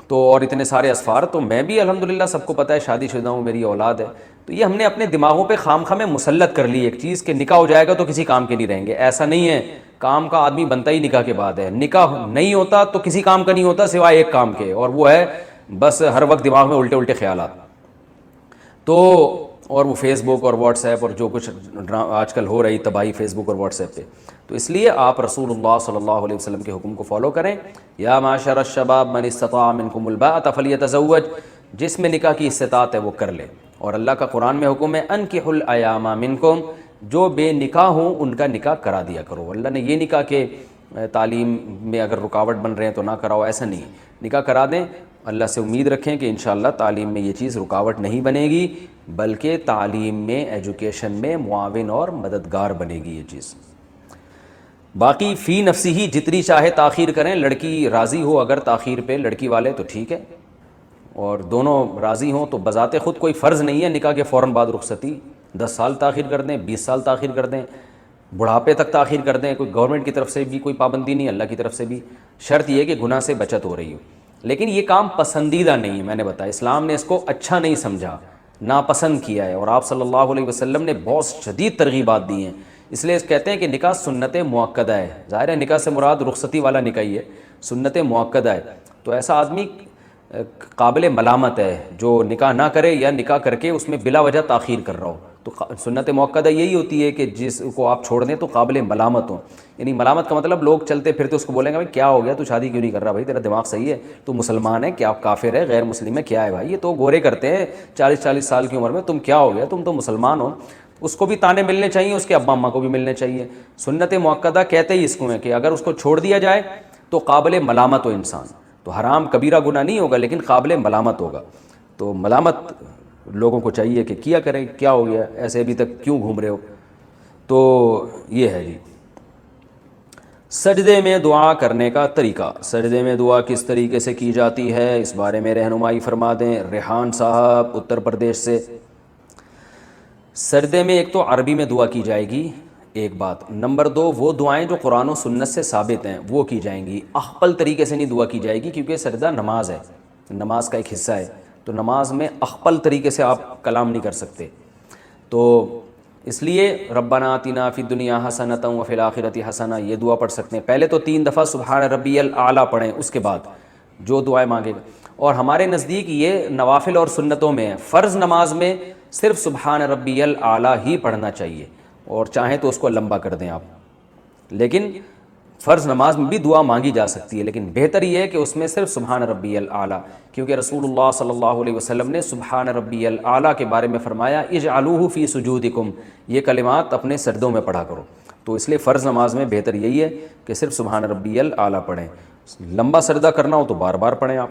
تو اور اتنے سارے اسفار, تو میں بھی الحمدللہ سب کو پتہ ہے شادی شدہ ہوں, میری اولاد ہے. تو یہ ہم نے اپنے دماغوں پہ خام خواہ میں مسلط کر لی ایک چیز کہ نکاح ہو جائے گا تو کسی کام کے نہیں رہیں گے. ایسا نہیں ہے, کام کا آدمی بنتا ہی نکاح کے بعد ہے. نکاح نہیں ہوتا تو کسی کام کا نہیں ہوتا سوائے ایک کام کے, اور وہ ہے بس ہر وقت دماغ میں الٹے الٹے خیالات. تو اور وہ فیس بک اور واٹس ایپ اور جو کچھ آج کل ہو رہی تباہی فیس بک اور واٹس ایپ پہ. تو اس لیے آپ رسول اللہ صلی اللہ علیہ وسلم کے حکم کو فالو کریں. یا معاشر الشباب من استطاع منکم الباءۃ فلیتزوج, جس میں نکاح کی استطاعت ہے وہ کر لے. اور اللہ کا قرآن میں حکم ہے انکحوا الایام منکم, جو بے نکاح ہوں ان کا نکاح کرا دیا کرو. اللہ نے یہ نکاح کے تعلیم میں اگر رکاوٹ بن رہے ہیں تو نہ کراؤ, ایسا نہیں, نکاح کرا دیں. اللہ سے امید رکھیں کہ انشاءاللہ تعلیم میں یہ چیز رکاوٹ نہیں بنے گی, بلکہ تعلیم میں, ایجوکیشن میں معاون اور مددگار بنے گی یہ چیز. باقی فی نفسی ہی جتنی چاہے تاخیر کریں, لڑکی راضی ہو اگر تاخیر پہ, لڑکی والے تو ٹھیک ہے, اور دونوں راضی ہوں تو بذات خود کوئی فرض نہیں ہے نکاح کے فوراً بعد رخصتی. 10 سال تاخیر کر دیں, 20 سال تاخیر کر دیں, بڑھاپے تک تاخیر کر دیں, کوئی گورنمنٹ کی طرف سے بھی کوئی پابندی نہیں, اللہ کی طرف سے بھی. شرط یہ کہ گناہ سے بچت ہو رہی ہو. لیکن یہ کام پسندیدہ نہیں ہے, میں نے بتایا اسلام نے اس کو اچھا نہیں سمجھا, ناپسند کیا ہے, اور آپ صلی اللہ علیہ وسلم نے بہت شدید ترغیبات دی ہیں. اس لیے کہتے ہیں کہ نکاح سنت مؤکدہ ہے. ظاہر ہے نکاح سے مراد رخصتی والا نکاح ہی ہے, سنت مؤکدہ ہے. تو ایسا آدمی قابل ملامت ہے جو نکاح نہ کرے یا نکاح کر کے اس میں بلا وجہ تاخیر کر رہا ہو. تو سنت مؤکدہ یہی ہوتی ہے کہ جس کو آپ چھوڑ دیں تو قابل ملامت ہوں. یعنی ملامت کا مطلب لوگ چلتے پھرتے اس کو بولیں گے بھائی کیا ہو گیا, تو شادی کیوں نہیں کر رہا, بھائی تیرا دماغ صحیح ہے, تو مسلمان ہے کیا کافر ہے, غیر مسلم ہے, کیا ہے بھائی, یہ تو گورے کرتے ہیں 40 سال کی عمر میں, تم کیا ہو گیا, تم تو مسلمان ہو. اس کو بھی تانے ملنے چاہیے, اس کے ابا اماں کو بھی ملنے چاہیے. سنت مؤکدہ کہتے ہی اس کو ہے کہ اگر اس کو چھوڑ دیا جائے تو قابل ملامت ہو انسان. تو حرام کبیرہ گناہ نہیں ہوگا لیکن قابل ملامت ہوگا. تو ملامت لوگوں کو چاہیے کہ کیا کریں, کیا ہو گیا, ایسے ابھی تک کیوں گھوم رہے ہو. تو یہ ہے جی. سجدے میں دعا کرنے کا طریقہ, سجدے میں دعا کس طریقے سے کی جاتی ہے, اس بارے میں رہنمائی فرما دیں. ریحان صاحب اتر پردیش سے. سجدے میں ایک تو عربی میں دعا کی جائے گی, ایک بات. نمبر 2, وہ دعائیں جو قرآن و سنت سے ثابت ہیں وہ کی جائیں گی. اخپل طریقے سے نہیں دعا کی جائے گی, کیونکہ سجدہ نماز ہے, نماز کا ایک حصہ ہے. تو نماز میں اخپل طریقے سے آپ کلام نہیں کر سکتے. تو اس لیے ربنا آتنا فی الدنیا حسنۃ وفی الآخرۃ حسنہ یہ دعا پڑھ سکتے ہیں. پہلے تو 3 دفعہ سبحان ربی الاعلیٰ پڑھیں, اس کے بعد جو دعائیں مانگے گا. اور ہمارے نزدیک یہ نوافل اور سنتوں میں ہے. فرض نماز میں صرف سبحان ربی الاعلیٰ ہی پڑھنا چاہیے، اور چاہیں تو اس کو لمبا کر دیں آپ، لیکن فرض نماز میں بھی دعا مانگی جا سکتی ہے، لیکن بہتر یہ ہے کہ اس میں صرف سبحان ربی الاعلیٰ، کیونکہ رسول اللہ صلی اللہ علیہ وسلم نے سبحان ربی الاعلیٰ کے بارے میں فرمایا اجعلوہ فی سجودکم، یہ کلمات اپنے سجدوں میں پڑھا کرو، تو اس لیے فرض نماز میں بہتر یہی ہے کہ صرف سبحان ربی الاعلیٰ پڑھیں، لمبا سجدہ کرنا ہو تو بار بار پڑھیں آپ۔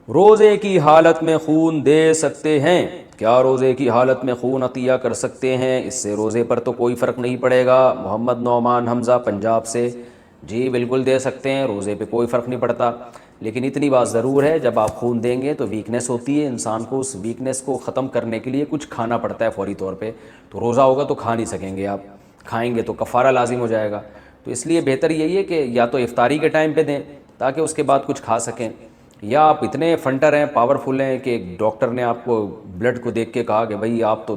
روزے کی حالت میں خون دے سکتے ہیں، کیا روزے کی حالت میں خون عطیہ کر سکتے ہیں؟ اس سے روزے پر تو کوئی فرق نہیں پڑے گا۔ محمد نعمان حمزہ پنجاب سے، جی بالکل دے سکتے ہیں، روزے پہ کوئی فرق نہیں پڑتا، لیکن اتنی بات ضرور ہے جب آپ خون دیں گے تو ویکنیس ہوتی ہے، انسان کو اس ویکنیس کو ختم کرنے کے لیے کچھ کھانا پڑتا ہے فوری طور پہ، تو روزہ ہوگا تو کھا نہیں سکیں گے آپ، کھائیں گے تو کفارہ لازم ہو جائے گا، تو اس لیے بہتر یہی ہے کہ یا تو افطاری کے ٹائم پہ دیں تاکہ اس کے بعد کچھ کھا سکیں، یا آپ اتنے فنٹر ہیں، پاورفل ہیں کہ ڈاکٹر نے آپ کو بلڈ کو دیکھ کے کہا کہ بھائی آپ تو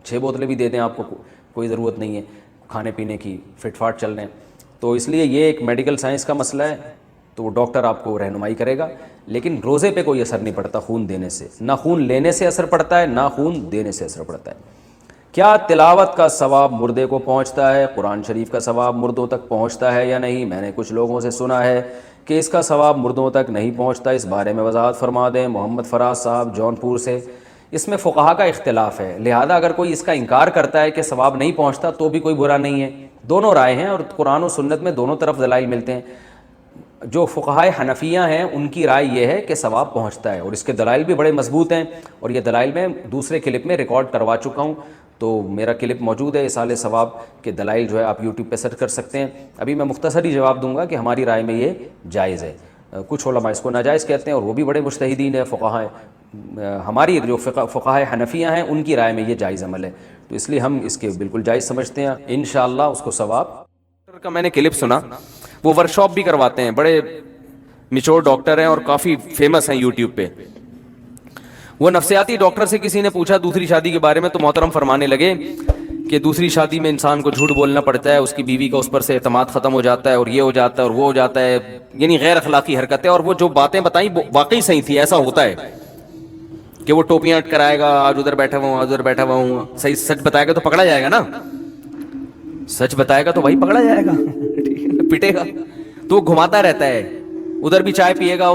6 بوتلیں بھی دے دیں، آپ کو کوئی ضرورت نہیں ہے کھانے پینے کی، فٹ فاٹ چل رہے ہیں، تو اس لیے یہ ایک میڈیکل سائنس کا مسئلہ ہے، تو ڈاکٹر آپ کو رہنمائی کرے گا، لیکن روزے پہ کوئی اثر نہیں پڑتا خون دینے سے، نہ خون لینے سے اثر پڑتا ہے نہ خون دینے سے اثر پڑتا ہے۔ کیا تلاوت کا ثواب مردے کو پہنچتا ہے؟ قرآن شریف کا ثواب مردوں تک پہنچتا ہے یا نہیں؟ میں نے کچھ لوگوں سے سنا ہے کہ اس کا ثواب مردوں تک نہیں پہنچتا، اس بارے میں وضاحت فرما دیں۔ محمد فراز صاحب جونپور سے۔ اس میں فقہا کا اختلاف ہے، لہذا اگر کوئی اس کا انکار کرتا ہے کہ ثواب نہیں پہنچتا تو بھی کوئی برا نہیں ہے، دونوں رائے ہیں، اور قرآن و سنت میں دونوں طرف دلائل ملتے ہیں۔ جو فقہائے حنفیہ ہیں ان کی رائے یہ ہے کہ ثواب پہنچتا ہے، اور اس کے دلائل بھی بڑے مضبوط ہیں، اور یہ دلائل میں دوسرے کلپ میں ریکارڈ کروا چکا ہوں، تو میرا کلپ موجود ہے اِصال ثواب کے دلائل جو ہے آپ یوٹیوب پہ سرچ کر سکتے ہیں۔ ابھی میں مختصر ہی جواب دوں گا کہ ہماری رائے میں یہ جائز ہے، کچھ علماء اس کو ناجائز کہتے ہیں اور وہ بھی بڑے مجتہدین ہیں فقہاء ہیں، ہماری جو فقہائے حنفیہ ہیں ان کی رائے میں یہ جائز عمل ہے، تو اس لیے ہم اس کے بالکل جائز سمجھتے ہیں، انشاءاللہ اس کو ثواب کا۔ میں نے کلپ سنا، وہ ورکشاپ بھی کرواتے ہیں، بڑے میچور ڈاکٹر ہیں اور کافی فیمس ہیں یوٹیوب پہ۔ وہ نفسیاتی ڈاکٹر سے کسی نے پوچھا دوسری شادی کے بارے میں، تو محترم فرمانے لگے کہ دوسری شادی میں انسان کو جھوٹ بولنا پڑتا ہے، اس کی بیوی کا اس پر سے اعتماد ختم ہو جاتا ہے، اور یہ ہو جاتا ہے اور وہ ہو جاتا ہے، یعنی غیر اخلاقی حرکتیں، اور وہ جو باتیں بتائیں واقعی صحیح تھی، ایسا ہوتا ہے کہ وہ ٹوپیاں کرائے گا، آج ادھر بیٹھا ہوا ہوں آج ادھر بیٹھا ہوا ہوں، صحیح سچ بتائے گا تو پکڑا جائے گا نا، سچ بتائے گا تو وہی پکڑا جائے گا، ٹھیک ہے، پٹے گا، تو وہ گھماتا رہتا ہے، ادھر بھی چائے پیے گا،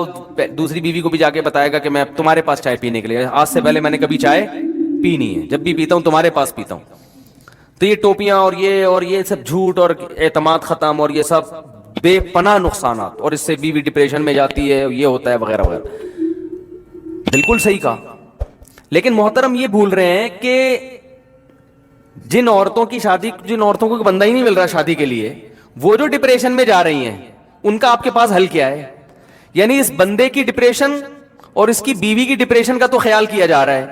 دوسری بیوی کو بھی جا کے بتائے گا کہ میں تمہارے پاس چائے پینے کے لیے، آج سے پہلے میں نے کبھی چائے پی نہیں ہے، جب بھی پیتا ہوں تمہارے پاس پیتا ہوں۔ تو یہ ٹوپیاں اور یہ سب جھوٹ اور اعتماد ختم اور یہ سب بے پناہ نقصانات، اور اس سے بیوی ڈپریشن میں جاتی ہے، یہ ہوتا ہے وغیرہ وغیرہ، بالکل صحیح کہا، لیکن محترم یہ بھول رہے ہیں کہ جن عورتوں کو بندہ ہی نہیں مل رہا شادی کے لیے، وہ جو ڈپریشن میں جا رہی ہیں، ان کا آپ کے پاس حل کیا ہے؟ یعنی اس بندے کی ڈپریشن اور اس کی بیوی کی ڈپریشن کا تو خیال کیا جا رہا ہے،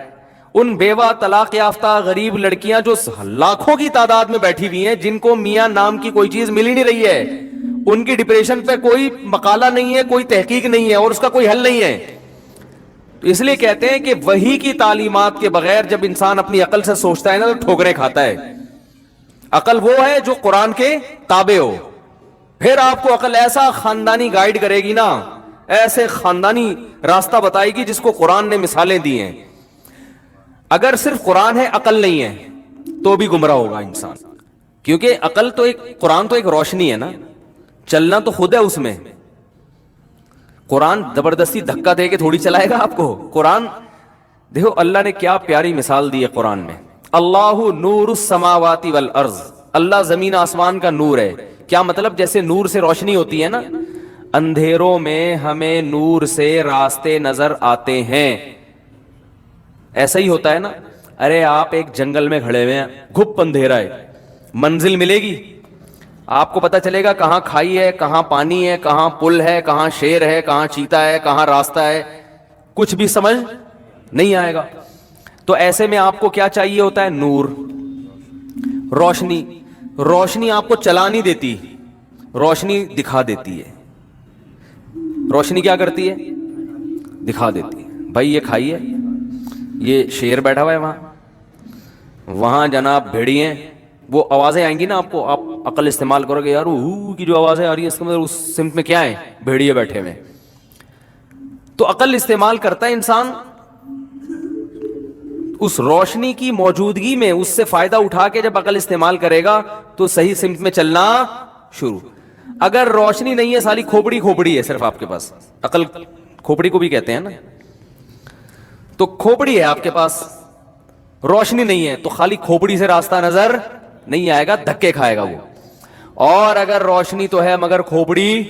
ان بیوہ طلاق یافتہ غریب لڑکیاں جو لاکھوں کی تعداد میں بیٹھی ہوئی ہیں، جن کو میاں نام کی کوئی چیز مل ہی نہیں رہی ہے، ان کی ڈپریشن پہ کوئی مقالہ نہیں ہے، کوئی تحقیق نہیں ہے، اور اس کا کوئی حل نہیں ہے۔ تو اس لیے کہتے ہیں کہ وحی کی تعلیمات کے بغیر جب انسان اپنی عقل سے سوچتا ہے نا تو ٹھوکریں کھاتا ہے۔ عقل وہ ہے جو قرآن کے تابع ہو، پھر آپ کو عقل ایسا خاندانی گائیڈ کرے گی نا، ایسے خاندانی راستہ بتائے گی جس کو قرآن نے مثالیں دی ہیں۔ اگر صرف قرآن ہے عقل نہیں ہے تو بھی گمراہ ہوگا انسان، کیونکہ عقل تو قرآن تو ایک روشنی ہے نا، چلنا تو خود ہے اس میں، قرآن زبردستی دھکا دے کے تھوڑی چلائے گا آپ کو۔ قرآن دیکھو اللہ نے کیا پیاری مثال دی ہے قرآن میں، اللہ نور السماوات والارض، اللہ زمین آسمان کا نور ہے۔ کیا مطلب؟ جیسے نور سے روشنی ہوتی ہے نا، اندھیروں میں ہمیں نور سے راستے نظر آتے ہیں، ایسا ہی ہوتا ہے نا۔ ارے آپ ایک جنگل میں کھڑے ہوئے ہیں، گھپ اندھیرا ہے، منزل ملے گی آپ کو؟ پتہ چلے گا کہاں کھائی ہے، کہاں پانی ہے، کہاں پل ہے، کہاں شیر ہے، کہاں چیتا ہے، کہاں راستہ ہے، کچھ بھی سمجھ نہیں آئے گا۔ تو ایسے میں آپ کو کیا چاہیے ہوتا ہے؟ نور، روشنی۔ روشنی آپ کو چلا نہیں دیتی، روشنی دکھا دیتی ہے۔ روشنی کیا کرتی ہے؟ دکھا دیتی ہے، بھائی یہ کھائیے، یہ شیر بیٹھا ہوا ہے وہاں جناب بھیڑی ہیں، وہ آوازیں آئیں گی نا آپ کو، آپ عقل استعمال کرو گے، یار اوہ کی جو آوازیں آ رہی ہیں اس کا مطلب اس سمت میں کیا ہے؟ بھیڑیے بیٹھے ہوئے۔ تو عقل استعمال کرتا ہے انسان، اس روشنی کی موجودگی میں اس سے فائدہ اٹھا کے جب عقل استعمال کرے گا تو صحیح سمت میں چلنا شروع. اگر روشنی نہیں ہے، سالی کھوپڑی کھوپڑی ہے صرف آپ کے پاس، عقل کھوپڑی کو بھی کہتے ہیں نا، تو کھوپڑی ہے آپ کے پاس، روشنی نہیں ہے، تو خالی کھوپڑی سے راستہ نظر نہیں آئے گا، دھکے کھائے گا وہ. اور اگر روشنی تو ہے مگر کھوپڑی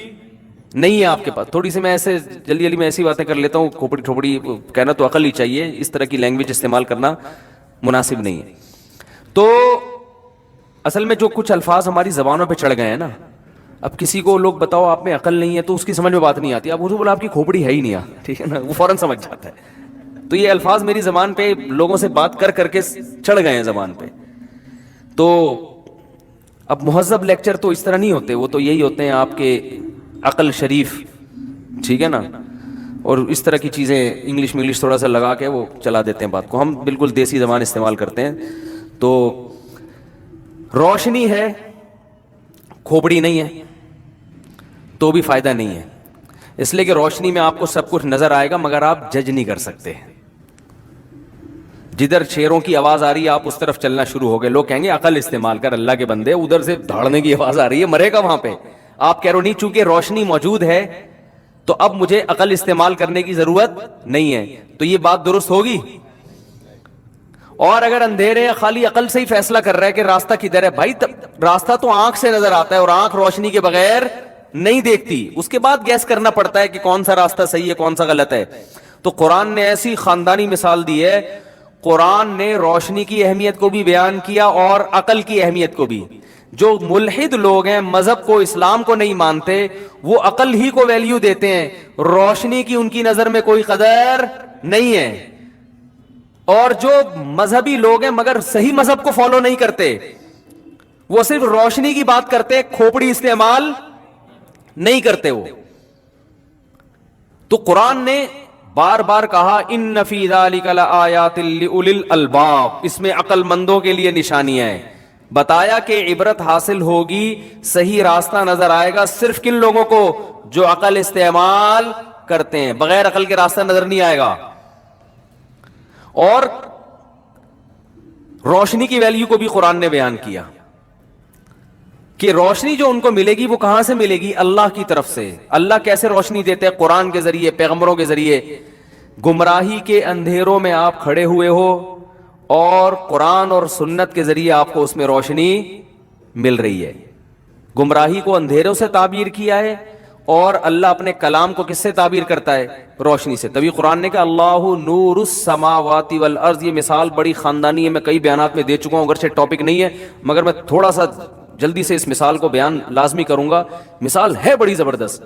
نہیں ہے آپ کے پاس، تھوڑی سی میں ایسے جلدی جلدی میں ایسی باتیں کر لیتا ہوں، کھوپڑی ٹھوپڑی کہنا تو عقل ہی چاہیے، اس طرح کی لینگویج استعمال کرنا مناسب نہیں ہے. تو اصل میں جو کچھ الفاظ ہماری زبانوں پہ چڑھ گئے ہیں نا، اب کسی کو لوگ بتاؤ آپ میں عقل نہیں ہے تو اس کی سمجھ میں بات نہیں آتی، اب وہ بولا آپ کی کھوپڑی ہے ہی نہیں، ٹھیک ہے نا، وہ فوراً سمجھ جاتا ہے. تو یہ الفاظ میری زبان پہ لوگوں سے بات کر کر کے چڑھ گئے ہیں زبان پہ. تو اب مہذب لیکچر تو اس طرح نہیں ہوتے، وہ تو یہی ہوتے ہیں آپ کے عقل شریف، ٹھیک ہے نا، اور اس طرح کی چیزیں انگلش تھوڑا سا لگا کے وہ چلا دیتے ہیں بات کو. ہم بالکل دیسی زبان استعمال کرتے ہیں. تو روشنی ہے کھوپڑی نہیں ہے تو بھی فائدہ نہیں ہے، اس لیے کہ روشنی میں آپ کو سب کچھ نظر آئے گا مگر آپ جج نہیں کر سکتے. جدھر شیروں کی آواز آ رہی ہے آپ اس طرف چلنا شروع ہو گئے، لوگ کہیں گے عقل استعمال کر، اللہ کے بندے ادھر سے دھاڑنے کی آواز آ رہی ہے، مرے گا وہاں پہ. آپ کہہ رہے ہو نہیں، چونکہ روشنی موجود ہے تو اب مجھے عقل استعمال کرنے کی ضرورت نہیں ہے، تو یہ بات درست ہوگی. اور اگر اندھیرے ہیں، خالی عقل سے ہی فیصلہ کر رہا ہے کہ راستہ کدھر ہے، بھائی راستہ تو آنکھ سے نظر آتا ہے اور آنکھ روشنی کے بغیر نہیں دیکھتی، اس کے بعد گیس کرنا پڑتا ہے کہ کون سا راستہ صحیح ہے کون سا غلط ہے. تو قرآن نے ایسی خاندانی مثال دی ہے، قرآن نے روشنی کی اہمیت کو بھی بیان کیا اور عقل کی اہمیت کو بھی. جو ملحد لوگ ہیں، مذہب کو اسلام کو نہیں مانتے، وہ عقل ہی کو ویلیو دیتے ہیں، روشنی کی ان کی نظر میں کوئی قدر نہیں ہے. اور جو مذہبی لوگ ہیں مگر صحیح مذہب کو فالو نہیں کرتے، وہ صرف روشنی کی بات کرتے، کھوپڑی استعمال نہیں کرتے وہ. تو قرآن نے بار بار کہا ان فی ذلک لآیات لأولی الالباب، اس میں عقل مندوں کے لیے نشانیاں ہیں. بتایا کہ عبرت حاصل ہوگی، صحیح راستہ نظر آئے گا صرف کن لوگوں کو؟ جو عقل استعمال کرتے ہیں، بغیر عقل کے راستہ نظر نہیں آئے گا. اور روشنی کی ویلیو کو بھی قرآن نے بیان کیا کہ روشنی جو ان کو ملے گی وہ کہاں سے ملے گی؟ اللہ کی طرف سے. اللہ کیسے روشنی دیتے ہیں؟ قرآن کے ذریعے، پیغمبروں کے ذریعے. گمراہی کے اندھیروں میں آپ کھڑے ہوئے ہو اور قرآن اور سنت کے ذریعے آپ کو اس میں روشنی مل رہی ہے. گمراہی کو اندھیروں سے تعبیر کیا ہے اور اللہ اپنے کلام کو کس سے تعبیر کرتا ہے؟ روشنی سے. تبھی قرآن نے کہا اللہ نور السماوات والارض. یہ مثال بڑی خاندانی ہے، میں کئی بیانات میں دے چکا ہوں، اگرچہ ٹاپک نہیں ہے مگر میں تھوڑا سا جلدی سے اس مثال کو بیان لازمی کروں گا. مثال ہے بڑی زبردست.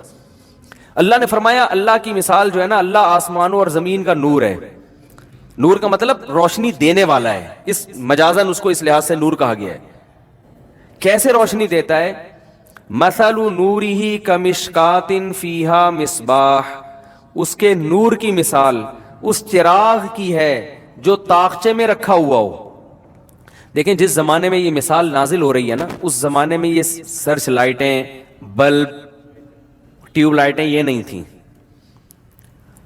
اللہ نے فرمایا اللہ کی مثال جو ہے نا، اللہ آسمانوں اور زمین کا نور ہے. نور کا مطلب روشنی دینے والا ہے، اس مجازن اس کو اس لحاظ سے نور کہا گیا ہے. کیسے روشنی دیتا ہے؟ مثل نورہ کمشکات فیہا مصباح، اس کے نور کی مثال اس چراغ کی ہے جو طاقچے میں رکھا ہوا ہو. دیکھیں جس زمانے میں یہ مثال نازل ہو رہی ہے نا، اس زمانے میں یہ سرچ لائٹیں، بلب، ٹیوب لائٹیں یہ نہیں تھیں.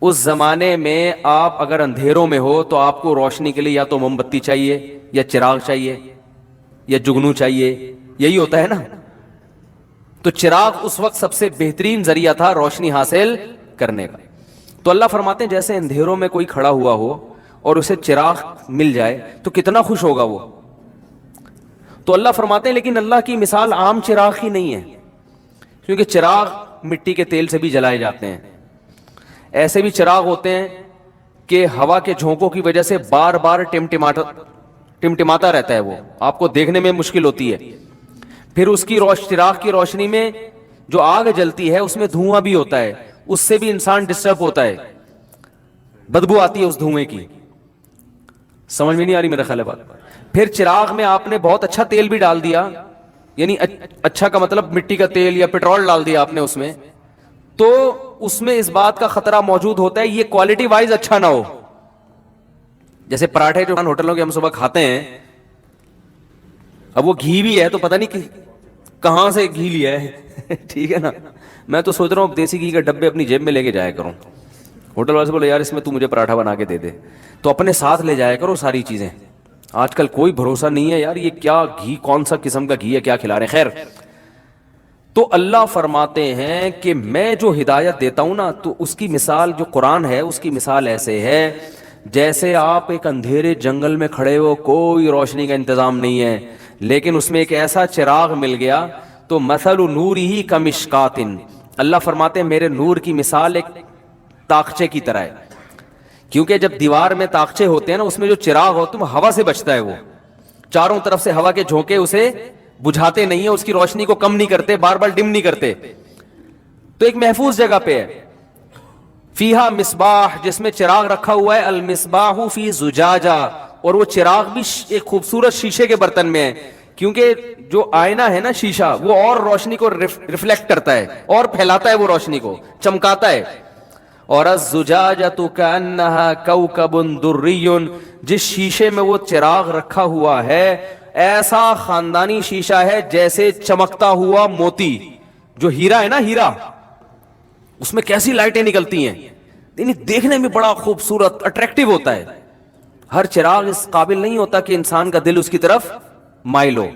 اس زمانے میں آپ اگر اندھیروں میں ہو تو آپ کو روشنی کے لیے یا تو موم بتی چاہیے یا چراغ چاہیے یا جگنو چاہیے، یہی ہوتا ہے نا. تو چراغ اس وقت سب سے بہترین ذریعہ تھا روشنی حاصل کرنے کا. تو اللہ فرماتے ہیں جیسے اندھیروں میں کوئی کھڑا ہوا ہو اور اسے چراغ مل جائے تو کتنا خوش ہوگا وہ. تو اللہ فرماتے ہیں لیکن اللہ کی مثال عام چراغ ہی نہیں ہے، کیونکہ چراغ مٹی کے تیل سے بھی جلائے جاتے ہیں. ایسے بھی چراغ ہوتے ہیں کہ ہوا کے جھونکوں کی وجہ سے بار بار ٹمٹماتا رہتا ہے، وہ آپ کو دیکھنے میں مشکل ہوتی ہے. پھر اس کی چراغ کی روشنی میں جو آگ جلتی ہے اس میں دھواں بھی ہوتا ہے، اس سے بھی انسان ڈسٹرب ہوتا ہے، بدبو آتی ہے اس دھوئیں کی. سمجھ میں نہیں آ رہی میرا خیال ہے بات. پھر چراغ میں آپ نے بہت اچھا تیل بھی ڈال دیا، یعنی اچھا کا مطلب مٹی کا تیل یا پیٹرول ڈال دیا آپ نے اس میں، تو اس میں اس بات کا خطرہ موجود ہوتا ہے یہ کوالٹی وائز اچھا نہ ہو. جیسے پراٹھے جو ہوٹلوں کے ہم صبح کھاتے ہیں، اب وہ گھی بھی ہے تو پتہ نہیں کہاں سے گھی لیا ہے ٹھیک ہے نا. میں تو سوچ رہا ہوں دیسی گھی کے ڈبے اپنی جیب میں لے کے جایا کروں، ہوٹل والے سے بولے یار اس میں تو مجھے پراٹھا بنا کے دے دے, تو اپنے ساتھ لے جایا کرو ساری چیزیں. آج کل کوئی بھروسہ نہیں ہے یار, یہ کیا گھی, کون سا قسم کا گھی ہے, کیا کھلا رہے ہیں. خیر, تو اللہ فرماتے ہیں کہ میں جو ہدایت دیتا ہوں نا, تو اس کی مثال جو قرآن ہے اس کی مثال ایسے ہے جیسے آپ ایک اندھیرے جنگل میں کھڑے ہو, کوئی روشنی کا انتظام نہیں ہے, لیکن اس میں ایک ایسا چراغ مل گیا, تو مثل نورہ کمشکات, اللہ فرماتے ہیں میرے نور کی مثال ایک تاخچے کی طرح ہے. کیونکہ جب دیوار میں تاخچے ہوتے ہیں نا, اس میں جو چراغ ہوتا ہے وہ ہوا سے بچتا ہے, وہ چاروں طرف سے ہوا کے جھونکے اسے بجھاتے نہیں ہیں, اس کی روشنی کو کم نہیں کرتے, بار بار ڈم نہیں کرتے, تو ایک محفوظ جگہ پہ ہے. فیہا مصباح, جس میں چراغ رکھا ہوا ہے, المصباح فی زجاجہ, اور وہ چراغ بھی ایک خوبصورت شیشے کے برتن میں ہے, کیونکہ جو آئینہ ہے نا شیشہ, وہ اور روشنی کو ریفلیکٹ کرتا ہے اور پھیلاتا ہے, وہ روشنی کو چمکاتا ہے. اور الزجاجۃ کأنہا کوکب دری, جس شیشے میں وہ چراغ رکھا ہوا ہے ایسا خاندانی شیشہ ہے جیسے چمکتا ہوا موتی. جو ہیرا ہے نا, ہیرا, اس میں کیسی لائٹیں نکلتی ہیں, یعنی دیکھنے میں بڑا خوبصورت اٹریکٹیو ہوتا ہے. ہر چراغ اس قابل نہیں ہوتا کہ انسان کا دل اس کی طرف مائل ہو.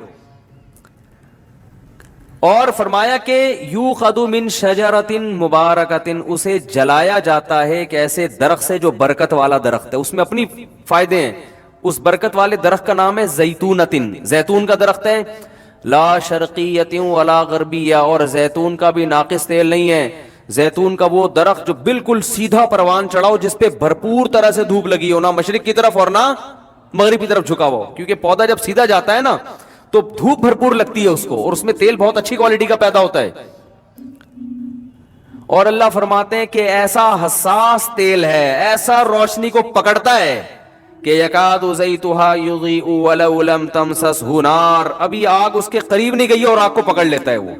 اور فرمایا کہ یوخذ من شجرۃ مبارکۃ, اسے جلایا جاتا ہے ایک ایسے درخت سے جو برکت والا درخت ہے, اس میں اپنی فائدے ہیں. اس برکت والے درخت کا نام ہے زیتونۃ, زیتون کا درخت ہے. لا شرقیۃ ولا غربیہ, اور زیتون کا بھی ناقص تیل نہیں ہے. زیتون کا وہ درخت جو بالکل سیدھا پروان چڑھاؤ, جس پہ بھرپور طرح سے دھوپ لگی ہو, نہ مشرق کی طرف اور نہ مغرب کی طرف جھکا ہو, کیونکہ پودا جب سیدھا جاتا ہے نا تو دھوپ بھرپور لگتی ہے اس کو, اور اس میں تیل بہت اچھی کوالٹی کا پیدا ہوتا ہے. اور اللہ فرماتے ہیں کہ ایسا حساس تیل ہے, ایسا روشنی کو پکڑتا ہے کہ یکاد زیتھا یضیء ولو لم تمسسہ نار, ابھی آگ اس کے قریب نہیں گئی اور آگ کو پکڑ لیتا ہے وہ.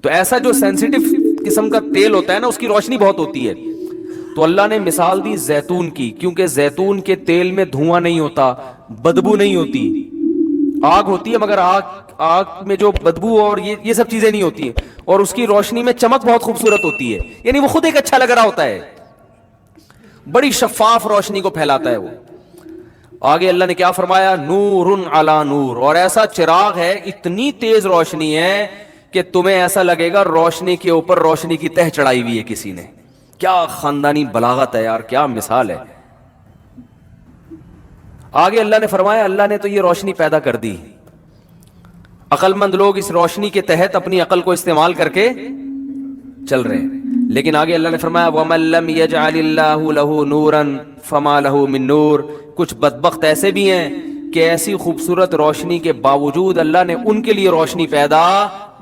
تو ایسا جو سینسیٹیو قسم کا تیل ہوتا ہے نا, اس کی روشنی بہت ہوتی ہے. تو اللہ نے مثال دی زیتون کی, کیونکہ زیتون کے تیل میں دھواں نہیں ہوتا, بدبو نہیں ہوتی, آگ ہوتی ہے مگر آگ میں جو بدبو اور یہ سب چیزیں نہیں ہوتی ہیں, اور اس کی روشنی میں چمک بہت خوبصورت ہوتی ہے, یعنی وہ خود ایک اچھا لگ رہا ہوتا ہے, بڑی شفاف روشنی کو پھیلاتا ہے وہ. آگے اللہ نے کیا فرمایا, نور علی نور, اور ایسا چراغ ہے, اتنی تیز روشنی ہے کہ تمہیں ایسا لگے گا روشنی کے اوپر روشنی کی تہ چڑھائی ہوئی ہے کسی نے. کیا خاندانی بلاغت ہے یار, کیا مثال ہے. آگے اللہ نے فرمایا اللہ نے تو یہ روشنی پیدا کر دی, عقل مند لوگ اس روشنی کے تحت اپنی عقل کو استعمال کر کے چل رہے ہیں. لیکن آگے اللہ نے فرمایا وَمَن لَّمْ يَجْعَلِ اللَّهُ لَهُ نُورًا فَمَا لَهُ مِن نُور, کچھ بدبخت ایسے بھی ہیں کہ ایسی خوبصورت روشنی کے باوجود اللہ نے ان کے لیے روشنی پیدا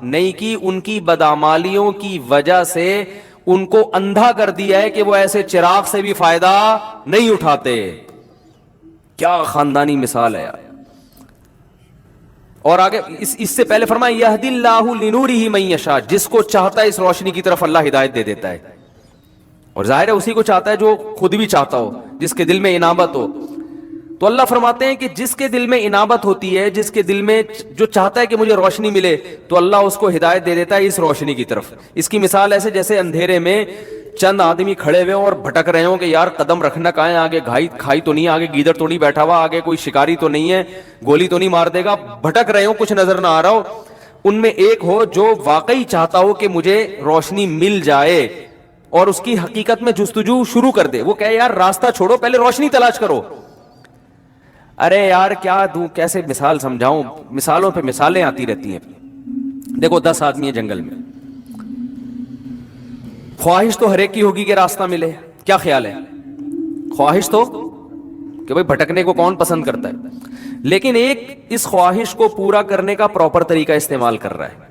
نہیں کی, ان کی بدعمالیوں کی وجہ سے ان کو اندھا کر دیا ہے کہ وہ ایسے چراغ سے بھی فائدہ نہیں اٹھاتے. کیا خاندانی مثال ہے. اور آگے اس سے پہلے فرمایا یہدی اللہ لنورہ من یشاء, جس کو چاہتا ہے اس روشنی کی طرف اللہ ہدایت دے دیتا ہے, اور ظاہر ہے اسی کو چاہتا ہے جو خود بھی چاہتا ہو, جس کے دل میں انابت ہو. تو اللہ فرماتے ہیں کہ جس کے دل میں انابت ہوتی ہے, جس کے دل میں جو چاہتا ہے کہ مجھے روشنی ملے, تو اللہ اس کو ہدایت دے دیتا ہے اس روشنی کی طرف. اس کی مثال ایسے جیسے اندھیرے میں چند آدمی کھڑے ہوئے اور بھٹک رہے ہوں کہ یار قدم رکھنا کہاں ہے, آگے کھائی تو نہیں, آگے گیدڑ تو نہیں بیٹھا ہوا, آگے کوئی شکاری تو نہیں ہے, گولی تو نہیں مار دے گا, بھٹک رہے ہوں, کچھ نظر نہ آ رہا ہو. ان میں ایک ہو جو واقعی چاہتا ہو کہ مجھے روشنی مل جائے اور اس کی حقیقت میں جستجو شروع کر دے. وہ کہے یار راستہ چھوڑو, پہلے روشنی تلاش کرو. ارے یار کیا دوں, کیسے مثال سمجھاؤں, مثالوں پہ مثالیں آتی رہتی ہیں. دیکھو 10 آدمی ہیں جنگل میں, خواہش تو ہر ایک کی ہوگی کہ راستہ ملے, کیا خیال ہے؟ خواہش تو کہ بھئی بھٹکنے کو کون پسند کرتا ہے, لیکن ایک اس خواہش کو پورا کرنے کا پراپر طریقہ استعمال کر رہا ہے,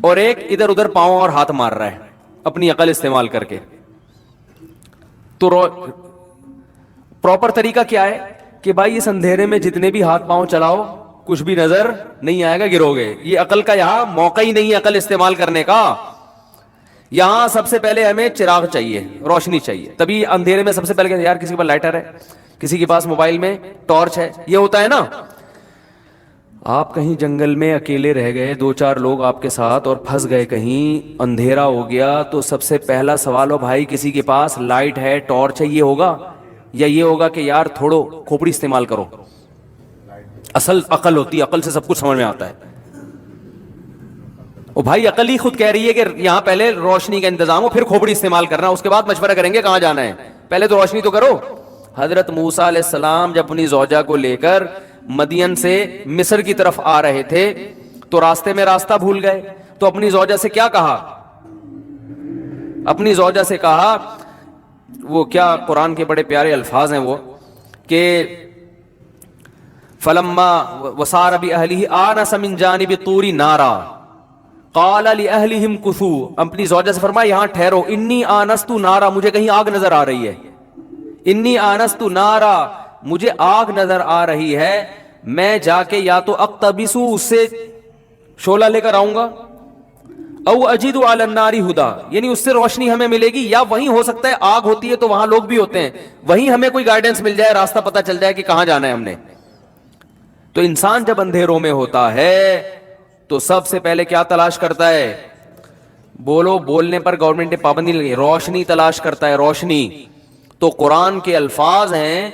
اور ایک ادھر ادھر پاؤں اور ہاتھ مار رہا ہے اپنی عقل استعمال کر کے. تو پراپر طریقہ کیا ہے کہ بھائی اس اندھیرے میں جتنے بھی ہاتھ پاؤں چلاؤ کچھ بھی نظر نہیں آئے گا, گرو گے. یہ عقل کا یہاں موقع ہی نہیں ہے عقل استعمال کرنے کا. یہاں سب سے پہلے ہمیں چراغ چاہیے, روشنی چاہیے. تبھی اندھیرے میں سب سے پہلے یار کسی کے پاس لائٹر ہے, کسی کے پاس موبائل میں ٹارچ ہے, یہ ہوتا ہے نا. آپ کہیں جنگل میں اکیلے رہ گئے، 2-4 لوگ آپ کے ساتھ، اور پھنس گئے کہیں، اندھیرا ہو گیا، تو سب سے پہلا سوال ہو بھائی کسی کے پاس لائٹ ہے، ٹارچ ہے، یہ ہوگا؟ یا یہ ہوگا کہ یار تھوڑو کھوپڑی استعمال کرو؟ اصل عقل ہوتی ہے، عقل سے سب کچھ سمجھ میں آتا ہے. او بھائی عقل ہی خود کہہ رہی ہے کہ یہاں پہلے روشنی کا انتظام ہو، پھر کھوپڑی استعمال کرنا، اس کے بعد مشورہ کریں گے کہاں جانا ہے، پہلے تو روشنی تو کرو. حضرت موسیٰ علیہ السلام جب اپنی زوجہ کو لے کر مدین سے مصر کی طرف آ رہے تھے تو راستے میں راستہ بھول گئے، تو اپنی زوجہ سے کیا کہا؟ اپنی زوجہ سے کہا، وہ کیا قرآن کے بڑے پیارے الفاظ ہیں وہ، کہ فلما وسار بأہلہ آنس من جانب الطور نارا قال لأہلہم کثوا، اپنی زوجہ سے فرمایا یہاں ٹھہرو، انی آنست نارا، مجھے کہیں آگ نظر آ رہی ہے، انی آنست نارا، مجھے آگ نظر آ رہی ہے، میں جا کے یا تو اقتبسو، اس سے شعلہ لے کر آؤں گا، او اجد علی النار ہدا، یعنی اس سے روشنی ہمیں ملے گی، یا وہیں ہو سکتا ہے آگ ہوتی ہے تو وہاں لوگ بھی ہوتے ہیں، وہیں ہمیں کوئی گائیڈنس مل جائے، راستہ پتہ چل جائے کہ کہاں جانا ہے ہم نے. تو انسان جب اندھیروں میں ہوتا ہے تو سب سے پہلے کیا تلاش کرتا ہے؟ بولو، بولنے پر گورنمنٹ نے پابندی لگی، روشنی تلاش کرتا ہے، روشنی. تو قرآن کے الفاظ ہیں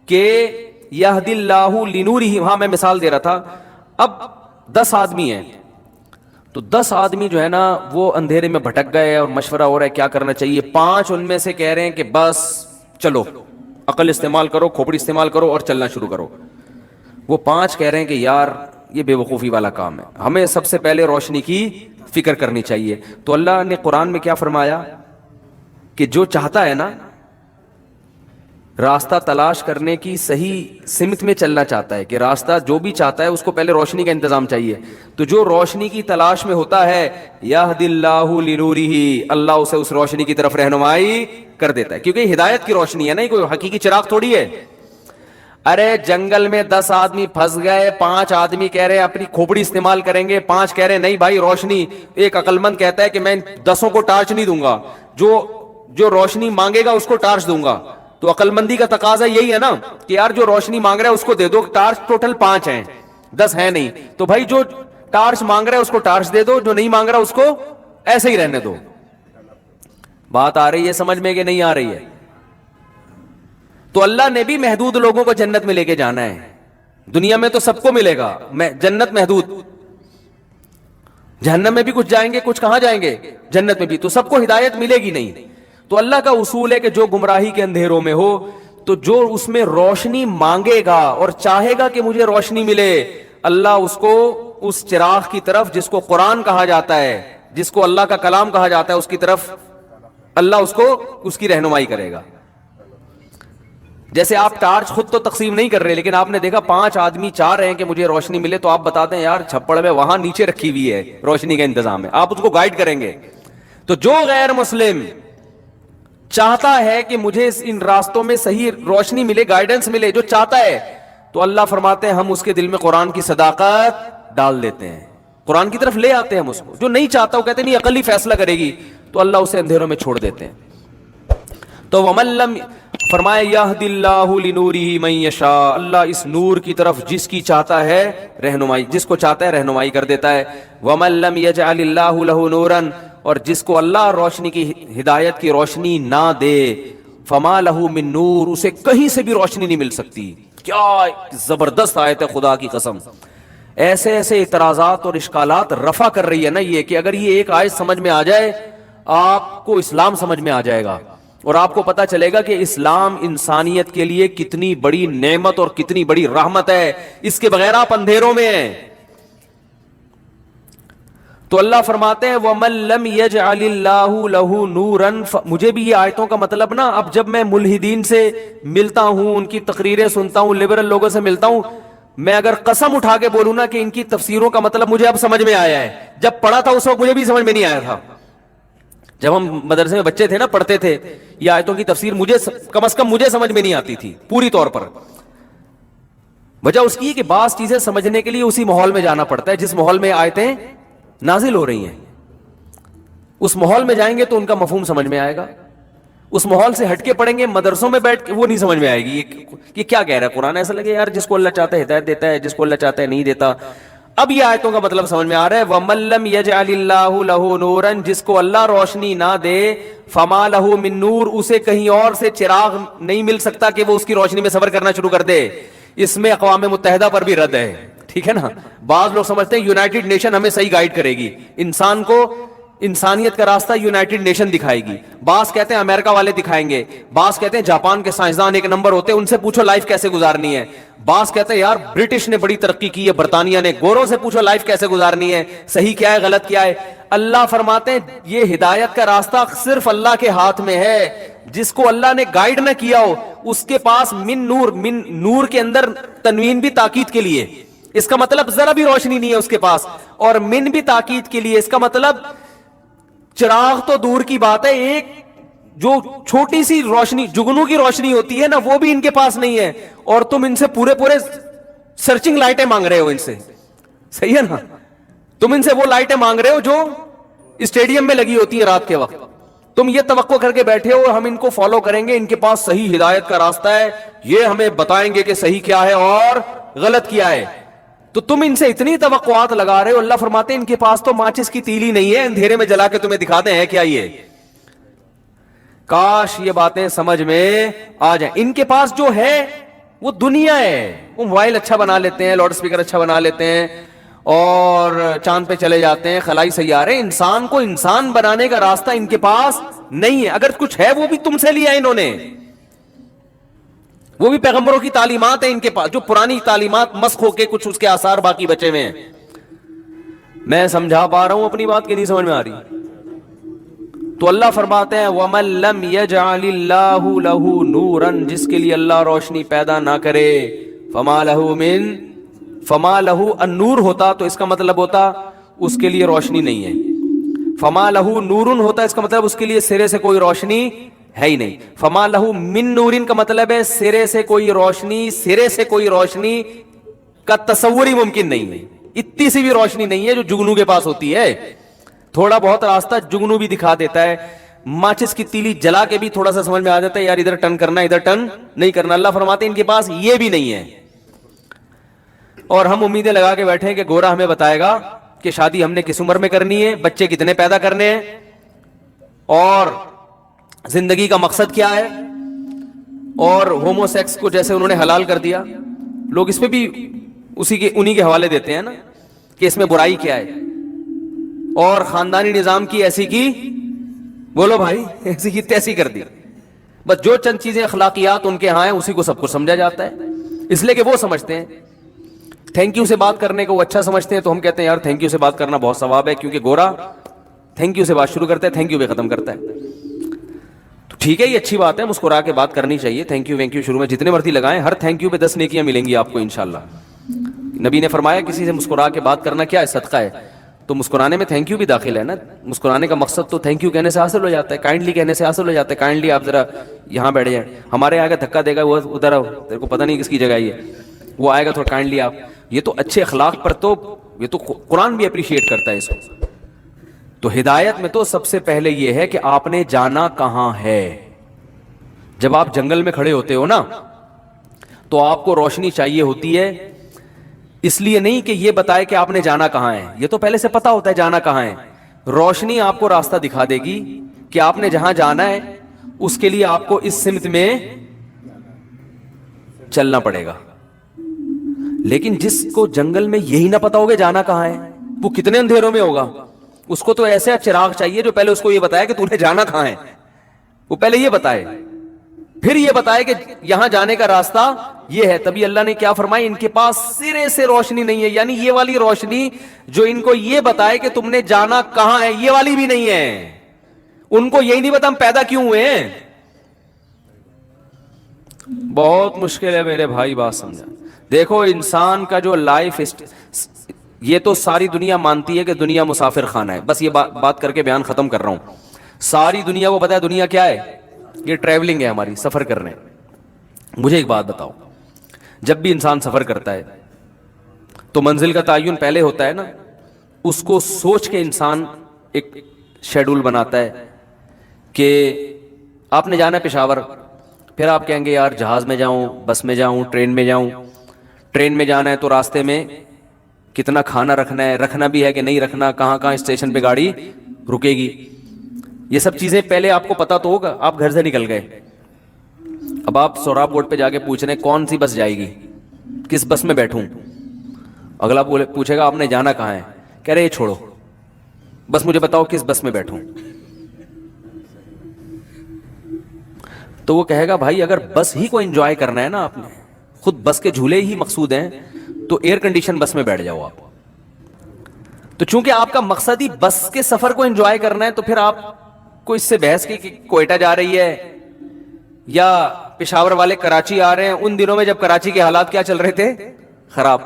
کہ یہدی اللہ لنورہ، ہاں میں مثال دے رہا تھا، اب 10 آدمی ہیں، تو 10 آدمی جو ہے نا وہ اندھیرے میں بھٹک گئے اور مشورہ ہو رہا ہے کیا کرنا چاہیے. 5 ان میں سے کہہ رہے ہیں کہ بس چلو عقل استعمال کرو، کھوپڑی استعمال کرو اور چلنا شروع کرو. وہ 5 کہہ رہے ہیں کہ یار یہ بے وقوفی والا کام ہے، ہمیں سب سے پہلے روشنی کی فکر کرنی چاہیے. تو اللہ نے قرآن میں کیا فرمایا کہ جو چاہتا ہے نا راستہ تلاش کرنے کی صحیح سمت میں چلنا چاہتا ہے، کہ راستہ جو بھی چاہتا ہے اس کو پہلے روشنی کا انتظام چاہیے. تو جو روشنی کی تلاش میں ہوتا ہے یہدی اللہ لنورہ، اللہ اسے اس روشنی کی طرف رہنمائی کر دیتا ہے، کیونکہ ہدایت کی روشنی ہے نا، کوئی حقیقی چراغ تھوڑی ہے. ارے جنگل میں 10 آدمی پھنس گئے، 5 آدمی کہہ رہے ہیں اپنی کھوپڑی استعمال کریں گے، 5 کہہ رہے ہیں نہیں بھائی روشنی. ایک عقل مند کہتا ہے کہ میں 10 کو ٹارچ نہیں دوں گا، جو روشنی مانگے گا اس کو ٹارچ دوں گا. تو عقل مندی کا تقاضا یہی ہے نا کہ یار جو روشنی مانگ رہا ہے اس کو دے دو. ٹارچ ٹوٹل 5 ہیں، 10 ہیں نہیں، تو بھائی جو ٹارچ مانگ رہا ہے اس کو ٹارچ دے دو، جو نہیں مانگ رہا اس کو ایسے ہی رہنے دو. بات آ رہی ہے سمجھ میں کہ نہیں آ رہی ہے؟ تو اللہ نے بھی محدود لوگوں کو جنت میں لے کے جانا ہے. دنیا میں تو سب کو ملے گا، جنت محدود، جہنم میں بھی کچھ جائیں گے، کچھ کہاں جائیں گے، جنت میں بھی، تو سب کو ہدایت ملے گی نہیں. تو اللہ کا اصول ہے کہ جو گمراہی کے اندھیروں میں ہو تو جو اس میں روشنی مانگے گا اور چاہے گا کہ مجھے روشنی ملے، اللہ اس کو اس چراغ کی طرف جس کو قرآن کہا جاتا ہے، جس کو اللہ کا کلام کہا جاتا ہے، اس کی طرف اللہ اس کو اس کی رہنمائی کرے گا. جیسے آپ ٹارچ خود تو تقسیم نہیں کر رہے، لیکن آپ نے دیکھا 5 آدمی چاہ رہے ہیں کہ مجھے روشنی ملے، تو آپ بتاتے ہیں یار چھپڑ میں وہاں نیچے رکھی ہوئی ہے، روشنی کا انتظام ہے، آپ اس کو گائیڈ کریں گے. تو جو غیر مسلم چاہتا ہے کہ مجھے ان راستوں میں صحیح روشنی ملے، گائیڈنس ملے، جو چاہتا ہے، تو اللہ فرماتے ہیں ہم اس کے دل میں قرآن کی صداقت ڈال دیتے ہیں، قرآن کی طرف لے آتے ہیں ہم اس کو. جو نہیں چاہتا وہ کہتے ہیں نہیں عقل ہی فیصلہ کرے گی، تو اللہ اسے اندھیروں میں چھوڑ دیتے ہیں. تو ومن لم، فرمایا یہدی اللہ لنورہ من یشاء، اللہ اس نور کی طرف جس کی چاہتا ہے رہنمائی، جس کو چاہتا ہے رہنمائی کر دیتا ہے. ومن لم یجعل اللہ لہ نورا، اور جس کو اللہ روشنی کی ہدایت کی روشنی نہ دے، فما لہ من نور، اسے کہیں سے بھی روشنی نہیں مل سکتی. کیا زبردست آیت ہے، خدا کی قسم. ایسے ایسے اعتراضات اور اشکالات رفع کر رہی ہے نا یہ، کہ اگر یہ ایک آیت سمجھ میں آ جائے آپ کو اسلام سمجھ میں آ جائے گا، اور آپ کو پتا چلے گا کہ اسلام انسانیت کے لیے کتنی بڑی نعمت اور کتنی بڑی رحمت ہے. اس کے بغیر آپ اندھیروں میں ہیں. تو اللہ فرماتے ہیں وَمَن لَّمْ يَجْعَلِ اللَّهُ لَهُ نُورًا، مجھے بھی یہ آیتوں کا مطلب نا، اب جب میں ملحدین سے ملتا ہوں، ان کی تقریریں سنتا ہوں، لبرل لوگوں سے ملتا ہوں، میں اگر قسم اٹھا کے بولوں نا کہ ان کی تفسیروں کا مطلب مجھے اب سمجھ میں آیا ہے، جب پڑھا تھا اس وقت مجھے بھی سمجھ میں نہیں آیا تھا. جب ہم مدرسے میں بچے تھے نا، پڑھتے تھے، یہ آیتوں کی تفسیر مجھے کم از کم مجھے سمجھ میں نہیں آتی تھی پوری طور پر. وجہ اس کی کہ بعض چیزیں سمجھنے کے لیے اسی ماحول میں جانا پڑتا ہے جس ماحول میں آیتیں نازل ہو رہی ہیں. اس ماحول میں جائیں گے تو ان کا مفہوم سمجھ میں آئے گا. اس ماحول سے ہٹ کے پڑھیں گے مدرسوں میں بیٹھ کے وہ نہیں سمجھ میں آئے گی یہ کیا کہہ رہا ہے قرآن. ایسا لگے یار جس کو اللہ چاہتا ہے ہدایت دیتا ہے, جس کو اللہ چاہتا ہے نہیں دیتا. اب یہ آیتوں کا مطلب سمجھ میں آ رہا ہے. وَمَن لَّمْ يَجْعَلِ اللَّهُ لَهُ نُورًا, جس کو اللہ روشنی نہ دے, فَمَا لَهُ مِن نور, اسے کہیں اور سے چراغ نہیں مل سکتا کہ وہ اس کی روشنی میں سفر کرنا شروع کر دے. اس میں اقوام متحدہ پر بھی رد ہے, ٹھیک ہے نا. بعض لوگ سمجھتے ہیں یونائٹڈ نیشن ہمیں صحیح گائیڈ کرے گی, انسان کو انسانیت کا راستہ یونائٹڈ نیشن دکھائے گی. بعض کہتے ہیں امریکہ والے دکھائیں گے, بعض کہتے ہیں جاپان کے سائنسدان ایک نمبر ہوتے ہیں, ان سے پوچھو لائف کیسے گزارنی ہے. بعض کہتے ہیں یار برٹش نے بڑی ترقی کی ہے, برطانیہ نے, گوروں سے پوچھو لائف کیسے گزارنی ہے, صحیح کیا ہے غلط کیا ہے. اللہ فرماتے ہیں یہ ہدایت کا راستہ صرف اللہ کے ہاتھ میں ہے. جس کو اللہ نے گائیڈ نہ کیا ہو اس کے پاس من نور کے اندر تنوین بھی تاکید کے لیے, اس کا مطلب ذرا بھی روشنی نہیں ہے اس کے پاس, اور من بھی تاکید کے لیے, اس کا مطلب چراغ تو دور کی بات ہے, ایک جو چھوٹی سی روشنی جگنو کی روشنی ہوتی ہے نا وہ بھی ان کے پاس نہیں ہے, اور تم ان سے پورے سرچنگ لائٹیں مانگ رہے ہو ان سے. صحیح ہے نا, تم ان سے وہ لائٹیں مانگ رہے ہو جو اسٹیڈیم میں لگی ہوتی ہیں رات کے وقت. تم یہ توقع کر کے بیٹھے ہو ہم ان کو فالو کریں گے, ان کے پاس صحیح ہدایت کا راستہ ہے, یہ ہمیں بتائیں گے کہ صحیح کیا ہے اور غلط کیا ہے. تو تم ان سے اتنی توقعات لگا رہے ہو. اللہ فرماتے ہیں ان کے پاس تو ماچس کی تیلی نہیں ہے, اندھیرے میں جلا کے تمہیں دکھاتے ہیں کیا یہ. کاش یہ باتیں سمجھ میں آ جائیں. ان کے پاس جو ہے وہ دنیا ہے, وہ موبائل اچھا بنا لیتے ہیں, لاؤڈ اسپیکر اچھا بنا لیتے ہیں, اور چاند پہ چلے جاتے ہیں, خلائی سیارے. انسان کو انسان بنانے کا راستہ ان کے پاس نہیں ہے. اگر کچھ ہے وہ بھی تم سے لیا انہوں نے, وہ بھی پیغمبروں کی تعلیمات ہیں ان کے پاس, جو پرانی تعلیمات مسخ ہو کے کچھ اس کے آثار باقی بچے ہوئے ہیں. میں سمجھا پا رہا ہوں اپنی بات کی نہیں سمجھ میں آ رہی؟ تو اللہ فرماتے ہیں وَمَن لَّمْ يَجْعَلِ اللَّهُ لَهُ نُورًا, جس کے لیے اللہ روشنی پیدا نہ کرے, فَمَا لَهُ النور ہوتا تو اس کا مطلب ہوتا اس کے لیے روشنی نہیں ہے. فَمَا لَهُ نُورٌ ہوتا اس کا مطلب اس کے لیے سرے سے کوئی روشنی ہے ہی نہیں. فَمَا لَهُ مِن نُورٍ کا مطلب ہے سرے سے کوئی روشنی کا تصور ہی ممکن نہیں ہے. اتنی سی بھی روشنی نہیں ہے جو جگنو کے پاس ہوتی ہے. تھوڑا بہت راستہ جگنو بھی دکھا دیتا ہے, ماچس کی تیلی جلا کے بھی تھوڑا سا سمجھ میں آ جاتا ہے یار ادھر ٹرن کرنا ادھر ٹرن نہیں کرنا. اللہ فرماتے ہیں ان کے پاس یہ بھی نہیں ہے. اور ہم امیدیں لگا کے بیٹھے ہیں کہ گورا ہمیں بتائے گا کہ شادی ہم نے کس عمر میں کرنی ہے, بچے کتنے پیدا کرنے ہیں, اور زندگی کا مقصد کیا ہے, اور ہومو سیکس کو جیسے انہوں نے حلال کر دیا, لوگ اس پہ بھی انہی کے حوالے دیتے ہیں نا کہ اس میں برائی کیا ہے, اور خاندانی نظام کی ایسی کی, بولو بھائی, ایسی کی تیسی کر دی. بس جو چند چیزیں اخلاقیات ان کے ہاں ہیں اسی کو سب کچھ سمجھا جاتا ہے, اس لیے کہ وہ سمجھتے ہیں تھینک یو سے بات کرنے کو وہ اچھا سمجھتے ہیں. تو ہم کہتے ہیں یار تھینک یو سے بات کرنا بہت ثواب ہے, کیونکہ گورا تھینک یو سے بات شروع کرتا ہے, تھینک یو پہ ختم کرتا ہے. تو ٹھیک ہے, یہ اچھی بات ہے, مسکرا کے بات کرنی چاہیے. تھینک یو شروع میں جتنے مرضی لگائیں, ہر تھینک یو پہ 10 نیکیاں ملیں گی آپ کو انشاءاللہ. نبی نے فرمایا کسی سے مسکرا کے بات کرنا کیا ہے, صدقہ ہے. تو مسکرانے میں تھینک یو بھی داخل ہے نا. مسکرانے کا مقصد تو تھینک یو کہنے سے حاصل ہو جاتا ہے, کائنڈلی کہنے سے حاصل ہو جاتا ہے. کائنڈلی آپ ذرا یہاں بیٹھ جائیں, ہمارے آگے دھکا دے گا وہ ادھر آؤ, تیرے کو پتہ نہیں کس کی جگہ یہ, وہ آئے گا تھوڑا کائنڈلی آپ. یہ تو اچھے اخلاق پر تو یہ تو قرآن بھی اپریشیٹ کرتا ہے اس کو. تو ہدایت میں تو سب سے پہلے یہ ہے کہ آپ نے جانا کہاں ہے. جب آپ جنگل میں کھڑے ہوتے ہو نا تو آپ کو روشنی چاہیے ہوتی ہے, اس لیے نہیں کہ یہ بتائے کہ آپ نے جانا کہاں ہے, یہ تو پہلے سے پتا ہوتا ہے جانا کہاں ہے. روشنی آپ کو راستہ دکھا دے گی کہ آپ نے جہاں جانا ہے اس کے لیے آپ کو اس سمت میں چلنا پڑے گا. لیکن جس کو جنگل میں یہی نہ پتا ہوگا جانا کہاں ہے, وہ کتنے اندھیروں میں ہوگا. اس کو تو ایسا چراغ چاہیے جو پہلے اس کو یہ بتائے کہ تو نے جانا کہاں ہے. وہ پہلے یہ بتائے, پھر یہ بتائے کہ یہاں جانے کا راستہ یہ ہے. تبھی اللہ نے کیا فرمایا, ان کے پاس سرے سے روشنی نہیں ہے. یعنی یہ والی روشنی جو ان کو یہ بتائے کہ تم نے جانا کہاں ہے, یہ والی بھی نہیں ہے. ان کو یہی نہیں پتا ہم پیدا کیوں ہوئے ہیں. بہت مشکل ہے میرے بھائی بات سمجھا. دیکھو انسان کا جو لائف یہ تو ساری دنیا مانتی ہے کہ دنیا مسافر خانہ ہے. بس یہ بات کر کے بیان ختم کر رہا ہوں. ساری دنیا کو پتا ہے دنیا کیا ہے, یہ ٹریولنگ ہے ہماری, سفر کر رہے ہیں. مجھے ایک بات بتاؤ, جب بھی انسان سفر کرتا ہے تو منزل کا تعین پہلے ہوتا ہے نا, اس کو سوچ کے انسان ایک شیڈول بناتا ہے کہ آپ نے جانا ہے پشاور, پھر آپ کہیں گے یار جہاز میں جاؤں, بس میں جاؤں, ٹرین میں جاؤں. ٹرین میں جانا ہے تو راستے میں کتنا کھانا رکھنا ہے, رکھنا بھی ہے کہ نہیں رکھنا, کہاں کہاں اسٹیشن پہ گاڑی رکے گی, یہ سب چیزیں پہلے آپ کو پتا تو ہوگا. آپ گھر سے نکل گئے, اب آپ سوراب بورڈ پہ جا کے پوچھ رہے ہیں کون سی بس جائے گی, کس بس میں بیٹھوں. اگلا پوچھے گا آپ نے جانا کہاں ہے, کہہ رہے یہ چھوڑو, بس مجھے بتاؤ کس بس میں بیٹھوں. تو وہ کہے گا بھائی اگر بس ہی کو انجوائے کرنا ہے نا, آپ نے خود بس کے جھولے ہی مقصود ہیں, تو ایئر کنڈیشن بس میں بیٹھ جاؤ آپ. تو چونکہ آپ کا مقصد ہی بس کے سفر کو انجوائے کرنا ہے, تو پھر آپ کو اس سے بحث کی کہ کوئٹہ جا رہی ہے یا پشاور والے کراچی آ رہے ہیں. ان دنوں میں جب کراچی کے حالات کیا چل رہے تھے, خراب.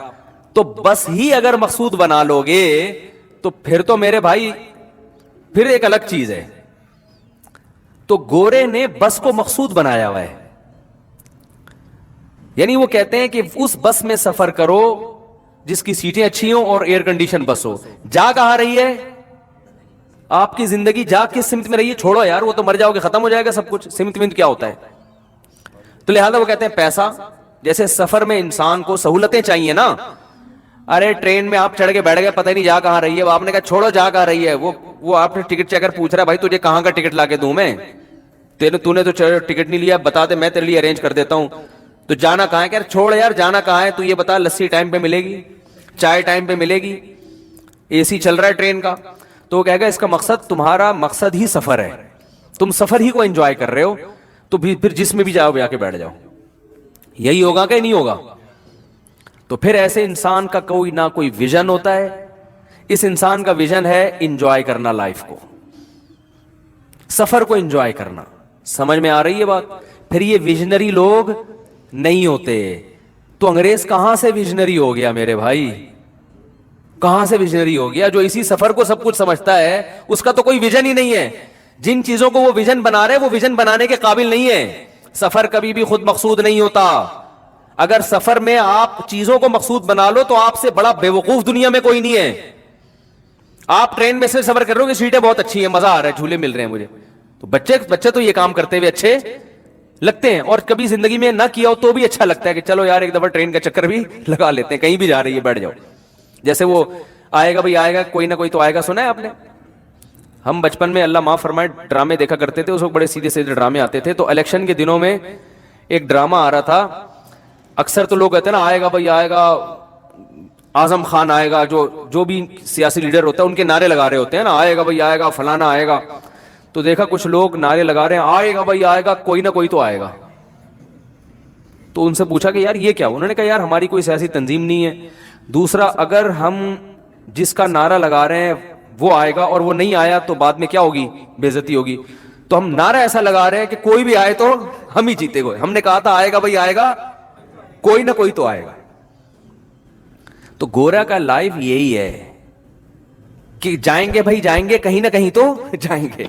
تو بس ہی اگر مقصود بنا لو گے تو پھر تو میرے بھائی پھر ایک الگ چیز ہے. تو گورے نے بس کو مقصود بنایا ہوا ہے, یعنی وہ کہتے ہیں کہ اس بس میں سفر کرو جس کی سیٹیں اچھی ہوں اور ایئر کنڈیشن بس ہو. جا کہاں رہی ہے آپ کی زندگی, جا کس سمت میں رہی ہے, چھوڑو یار وہ تو مر جاؤ گے, ختم ہو جائے گا سب کچھ, سمت ومت کیا ہوتا ہے. تو لہذا وہ کہتے ہیں پیسہ, جیسے سفر میں انسان کو سہولتیں چاہیے نا. ارے ٹرین میں آپ چڑھ کے بیٹھ گئے, پتہ نہیں جا کہاں رہی ہے, آپ نے کہا چھوڑو جا کہاں رہی ہے, وہ آپ نے ٹکٹ چیکر پوچھ رہا ہے بھائی تجھے کہاں کا ٹکٹ لا کے دوں میں, تو نے تو ٹکٹ نہیں لیا, بتا دے میں تیرے لیے ارینج کر دیتا ہوں. تو جانا کہاں ہے, کہ چھوڑ یار جانا کہاں ہے, تو یہ بتا لسی ٹائم پہ ملے گی, چائے ٹائم پہ ملے گی, اے سی چل رہا ہے ٹرین کا. تو وہ کہے گا اس کا مقصد, تمہارا مقصد ہی سفر ہے, تم سفر ہی کو انجوائے کر رہے ہو, تو پھر جس میں بھی جاؤ جا کے بیٹھ جاؤ. یہی ہوگا کہ نہیں ہوگا. تو پھر ایسے انسان کا کوئی نہ کوئی ویژن ہوتا ہے. اس انسان کا ویژن ہے انجوائے کرنا لائف کو, سفر کو انجوائے کرنا. سمجھ میں آ رہی ہے بات. پھر یہ ویژنری لوگ نہیں ہوتے. تو انگریز کہاں سے ویژنری ہو گیا میرے بھائی, کہاں سے ویژنری ہو گیا, جو اسی سفر کو سب کچھ سمجھتا ہے, اس کا تو کوئی ویژن ہی نہیں ہے. جن چیزوں کو وہ ویژن بنا رہے وہ ویژن بنانے کے قابل نہیں ہے. سفر کبھی بھی خود مقصود نہیں ہوتا. اگر سفر میں آپ چیزوں کو مقصود بنا لو تو آپ سے بڑا بے وقوف دنیا میں کوئی نہیں ہے. آپ ٹرین میں سے سفر کر رہے ہو کہ سیٹیں بہت اچھی ہیں, مزہ آ رہا ہے, جھولے مل رہے ہیں مجھے, تو بچے تو یہ کام کرتے ہوئے اچھے لگتے ہیں, اور کبھی زندگی میں نہ کیا ہو تو بھی اچھا لگتا ہے کہ چلو یار ایک دفعہ ٹرین کا چکر بھی لگا لیتے ہیں, کہیں بھی جا رہی ہے بیٹھ جاؤ. جیسے وہ آئے گا بھائی آئے گا, کوئی نہ کوئی تو آئے گا, سنا ہے آپ نے. ہم بچپن میں اللہ معاف فرمائے ڈرامے دیکھا کرتے تھے, اس وقت بڑے سیدھے سیدھے ڈرامے آتے تھے. تو الیکشن کے دنوں میں ایک ڈرامہ آ رہا تھا, اکثر تو لوگ کہتے ہیں نا آئے گا بھائی آئے گا, اعظم خان آئے گا, جو بھی سیاسی لیڈر ہوتا ہے ان کے نعرے لگا رہے ہوتے ہیں نا, آئے گا بھائی آئے گا, فلانا آئے گا. تو دیکھا کچھ لوگ نعرے لگا رہے ہیں آئے گا بھائی آئے گا, کوئی نہ کوئی تو آئے گا. تو ان سے پوچھا کہ یار یہ کیا, انہوں نے کہا یار ہماری کوئی سیاسی تنظیم نہیں ہے. دوسرا, اگر ہم جس کا نعرہ لگا رہے ہیں وہ آئے گا اور وہ نہیں آیا تو بعد میں کیا ہوگی, بے عزتی ہوگی. تو ہم نعرہ ایسا لگا رہے ہیں کہ کوئی بھی آئے تو ہم ہی جیتے گئے. ہم نے کہا تھا آئے گا بھائی آئے گا, کوئی نہ کوئی تو آئے گا. تو گورا کا لائف یہی ہے کہ جائیں گے بھائی جائیں گے, کہیں نہ کہیں تو جائیں گے.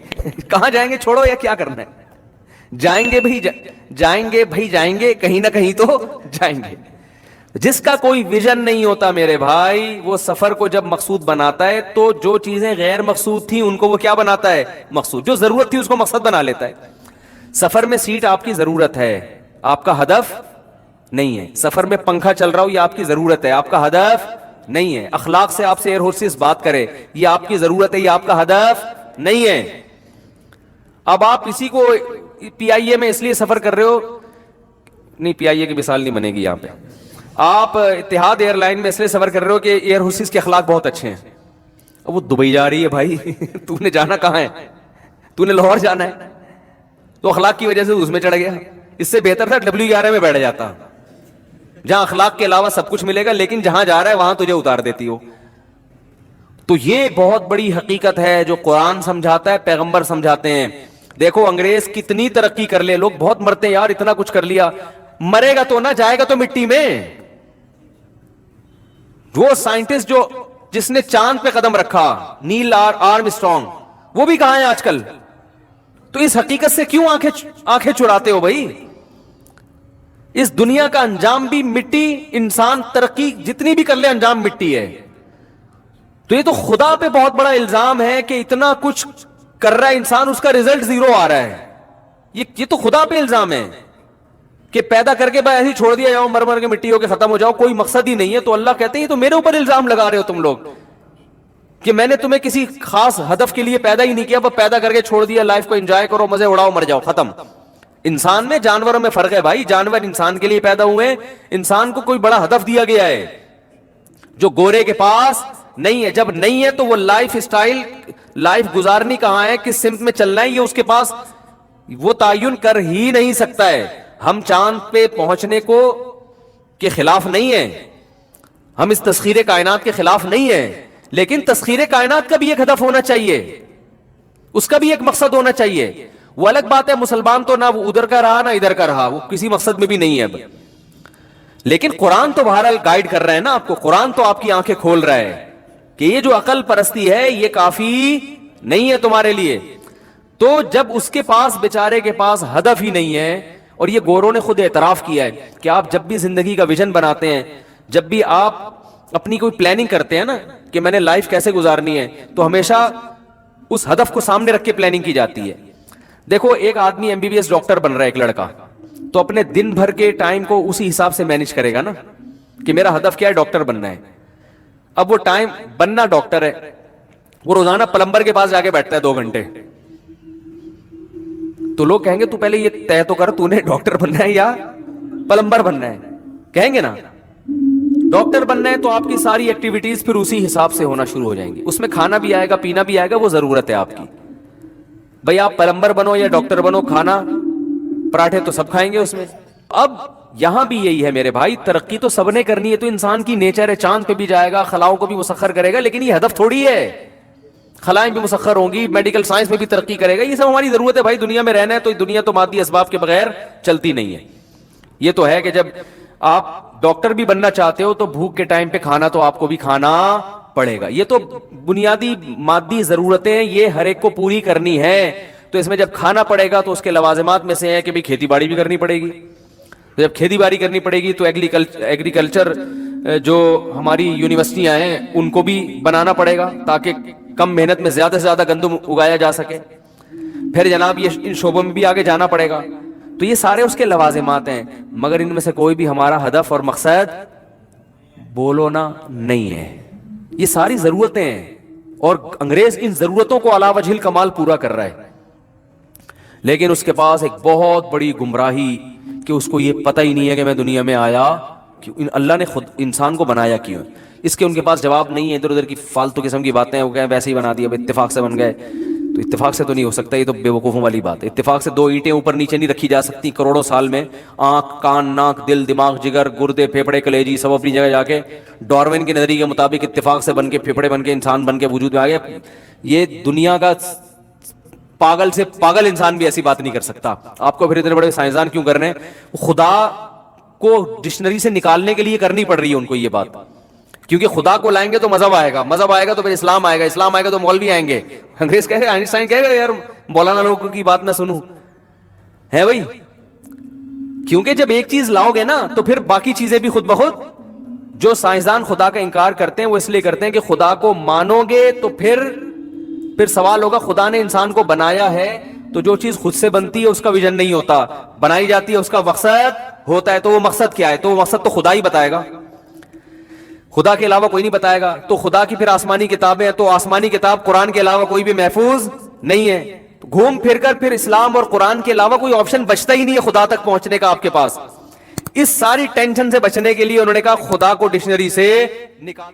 کہاں جائیں گے چھوڑو, یا کیا کرنا ہے, جائیں گے بھائی جائیں گے, کہیں نہ کہیں تو جائیں گے. جس کا کوئی ویژن نہیں ہوتا میرے بھائی, وہ سفر کو جب مقصود بناتا ہے تو جو چیزیں غیر مقصود تھیں ان کو وہ کیا بناتا ہے, مقصود. جو ضرورت تھی اس کو مقصد بنا لیتا ہے. سفر میں سیٹ آپ کی ضرورت ہے, آپ کا ہدف نہیں ہے. سفر میں پنکھا چل رہا ہو یہ آپ کی ضرورت ہے, آپ کا ہدف نہیں ہے. اخلاق سے آپ سے ایئر ہوسٹس بات کرے یہ آپ کی ضرورت ہے, یہ آپ کا ہدف نہیں ہے. اب آپ اسی کو پی آئی اے میں اس لیے سفر کر رہے ہو, نہیں پی آئی اے کی مثال نہیں بنے گی یہاں پہ. آپ اتحاد ایئر لائن میں اس لیے سفر کر رہے ہو کہ ایئر ہوسٹس کے اخلاق بہت اچھے ہیں. اب وہ دبئی جا رہی ہے بھائی, تو نے جانا کہاں ہے, تو نے لاہور جانا ہے, تو اخلاق کی وجہ سے اس میں چڑھ گیا. اس سے بہتر تھا W11 میں بیٹھ جاتا, جہاں اخلاق کے علاوہ سب کچھ ملے گا, لیکن جہاں جا رہا ہے وہاں تجھے اتار دیتی ہو. تو یہ بہت بڑی حقیقت ہے جو قرآن سمجھاتا ہے, پیغمبر سمجھاتے ہیں. دیکھو انگریز کتنی ترقی کر لے, لوگ بہت مرتے ہیں یار, اتنا کچھ کر لیا, مرے گا تو نہ, جائے گا تو مٹی میں. وہ سائنٹسٹ جس نے چاند پہ قدم رکھا, نیل آرم اسٹرانگ, وہ بھی کہاں ہے آج کل. تو اس حقیقت سے کیوں آنکھیں چراتے ہو بھائی. اس دنیا کا انجام بھی مٹی, انسان ترقی جتنی بھی کر لے انجام مٹی ہے. تو یہ تو خدا پہ بہت بڑا الزام ہے کہ اتنا کچھ کر رہا ہے انسان, اس کا رزلٹ زیرو آ رہا ہے. یہ تو خدا پہ الزام ہے کہ پیدا کر کے بھائی ایسے ہی چھوڑ دیا جاؤ، مر مر کے مٹی ہو کے ختم ہو جاؤ، کوئی مقصد ہی نہیں ہے. تو اللہ کہتے ہیں یہ تو میرے اوپر الزام لگا رہے ہو تم لوگ کہ میں نے تمہیں کسی خاص ہدف کے لیے پیدا ہی نہیں کیا، وہ پیدا کر کے چھوڑ دیا، لائف کو انجوائے کرو، مزے اڑاؤ، مر جاؤ، ختم. انسان میں جانوروں میں فرق ہے بھائی، جانور انسان کے لیے پیدا ہوئے ہیں، انسان کو کوئی بڑا ہدف دیا گیا ہے جو گورے کے پاس نہیں ہے. جب نہیں ہے تو وہ لائف اسٹائل، لائف گزارنی کہاں ہے، کس سمت میں چلنا ہے، یہ اس کے پاس وہ تعین کر ہی نہیں سکتا ہے. ہم چاند پہ پہنچنے کو کے خلاف نہیں ہیں، ہم اس تسخیر کائنات کے خلاف نہیں ہیں، لیکن تسخیر کائنات کا بھی ایک ہدف ہونا چاہیے، اس کا بھی ایک مقصد ہونا چاہیے. وہ الگ بات ہے مسلمان تو نہ وہ ادھر کا رہا نہ ادھر کا رہا، وہ کسی مقصد میں بھی نہیں ہے اب. لیکن قرآن تو بہرحال گائیڈ کر رہا ہے نا آپ کو، قرآن تو آپ کی آنکھیں کھول رہا ہے کہ یہ جو عقل پرستی ہے یہ کافی نہیں ہے تمہارے لیے. تو جب اس کے پاس بیچارے کے پاس ہدف ہی نہیں ہے، اور یہ گوروں نے خود اعتراف کیا ہے کہ آپ جب بھی زندگی کا ویژن بناتے ہیں، جب بھی آپ اپنی کوئی پلاننگ کرتے ہیں نا کہ میں نے لائف کیسے گزارنی ہے، تو ہمیشہ اس ہدف کو سامنے رکھ کے پلاننگ کی جاتی ہے. دیکھو ایک آدمی MBBS ڈاکٹر بن رہا ہے، ایک لڑکا، تو اپنے دن بھر کے ٹائم کو اسی حساب سے مینج کرے گا نا کہ میرا ہدف کیا ہے، ڈاکٹر بننا ہے. اب وہ ٹائم بننا ڈاکٹر ہے، وہ روزانہ پلمبر کے پاس جا کے بیٹھتا ہے 2 گھنٹے، تو لوگ کہیں گے تو پہلے یہ طے تو کر تو نے ڈاکٹر بننا ہے یا پلمبر بننا ہے. کہیں گے نا ڈاکٹر بننا ہے تو آپ کی ساری ایکٹیویٹیز پھر اسی حساب سے ہونا شروع ہو جائیں گی، اس میں کھانا بھی آئے گا، پینا بھی آئے گا، وہ ضرورت ہے آپ کی. بھئی آپ پلمبر بنو یا ڈاکٹر بنو، کھانا پراٹھے تو سب کھائیں گے اس میں. اب یہاں بھی یہی ہے میرے بھائی، ترقی تو سب نے کرنی ہے، تو انسان کی نیچر ہے، چاند پہ بھی جائے گا، خلاؤں کو بھی مسخر کرے گا، لیکن یہ ہدف تھوڑی ہے. خلائیں بھی مسخر ہوں گی، میڈیکل سائنس میں بھی ترقی کرے گا، یہ سب ہماری ضرورت ہے بھائی. دنیا میں رہنا ہے تو دنیا تو مادی اسباب کے بغیر چلتی نہیں ہے. یہ تو ہے کہ جب آپ ڈاکٹر بھی بننا چاہتے ہو تو بھوک کے ٹائم پہ کھانا تو آپ کو بھی کھانا پڑے گا. یہ تو بنیادی مادی ضرورتیں یہ ہر ایک کو پوری کرنی ہے. تو اس میں جب کھانا پڑے گا تو اس کے لوازمات میں سے ہے کہ بھی کھیتی باڑی بھی کرنی پڑے گی. جب کھیتی باڑی کرنی پڑے گی تو ایگریکلچر جو ہماری یونیورسٹیاں ہیں ان کو بھی بنانا پڑے گا تاکہ کم محنت میں زیادہ سے زیادہ گندم اگایا جا سکے. پھر جناب یہ ان شعبوں میں بھی آگے جانا پڑے گا. تو یہ سارے اس کے لوازمات ہیں، مگر ان میں سے کوئی بھی ہمارا ہدف اور مقصد بولو نا نہیں ہے. یہ ساری ضرورتیں ہیں اور انگریز ان ضرورتوں کو علی وجہ الکمال پورا کر رہا ہے. لیکن اس کے پاس ایک بہت بڑی گمراہی کہ اس کو یہ پتہ ہی نہیں ہے کہ میں دنیا میں آیا کہ اللہ نے خود انسان کو بنایا کیوں. اس کے ان کے پاس جواب نہیں ہے. ادھر ادھر کی فالتو قسم کی باتیں وہ کہیں ویسے ہی بنا دیا، اتفاق سے بن گئے. تو اتفاق سے تو نہیں ہو سکتا، یہ تو بے وقوفوں والی بات ہے. اتفاق سے 2 اینٹیں اوپر نیچے نہیں رکھی جا سکتی کروڑوں سال میں. آنکھ، کان، ناک، دل، دماغ، جگر، گردے، پھیپھڑے، کلیجی سب اپنی جگہ جا کے ڈاروین کے نظریے کے مطابق اتفاق سے بن کے پھیپھڑے بن کے انسان بن کے وجود میں آ گیا. یہ دنیا کا پاگل سے پاگل انسان بھی ایسی بات نہیں کر سکتا. آپ کو پھر اتنے بڑے سائنسدان کیوں کر رہے ہیں؟ خدا کو ڈکشنری سے نکالنے کے لیے کرنی پڑ رہی ہے ان کو یہ بات، کیونکہ خدا کو لائیں گے تو مذہب آئے گا، مذہب آئے گا تو پھر اسلام آئے گا، اسلام آئے گا تو مولوی آئیں گے. انگریز کہے گا، آئنسٹائن کہے گا یار مولانا لوگوں کی بات نہ سنوں ہے بھائی. کیونکہ جب ایک چیز لاؤ گے نا تو پھر باقی چیزیں بھی خود بخود. جو سائنسدان خدا کا انکار کرتے ہیں وہ اس لیے کرتے ہیں کہ خدا کو مانو گے تو پھر سوال ہوگا خدا نے انسان کو بنایا ہے تو جو چیز خود سے بنتی ہے اس کا ویژن نہیں ہوتا، بنائی جاتی ہے اس کا مقصد ہوتا ہے. تو وہ مقصد کیا ہے؟ تو وہ مقصد تو خدا ہی بتائے گا، خدا کے علاوہ کوئی نہیں بتائے گا. تو خدا کی پھر آسمانی کتابیں ہیں، تو آسمانی کتاب قرآن کے علاوہ کوئی بھی محفوظ نہیں ہے. تو گھوم پھر کر پھر اسلام اور قرآن کے علاوہ کوئی آپشن بچتا ہی نہیں ہے خدا تک پہنچنے کا آپ کے پاس. اس ساری ٹینشن سے بچنے کے لیے انہوں نے کہا خدا کو ڈکشنری سے نکال.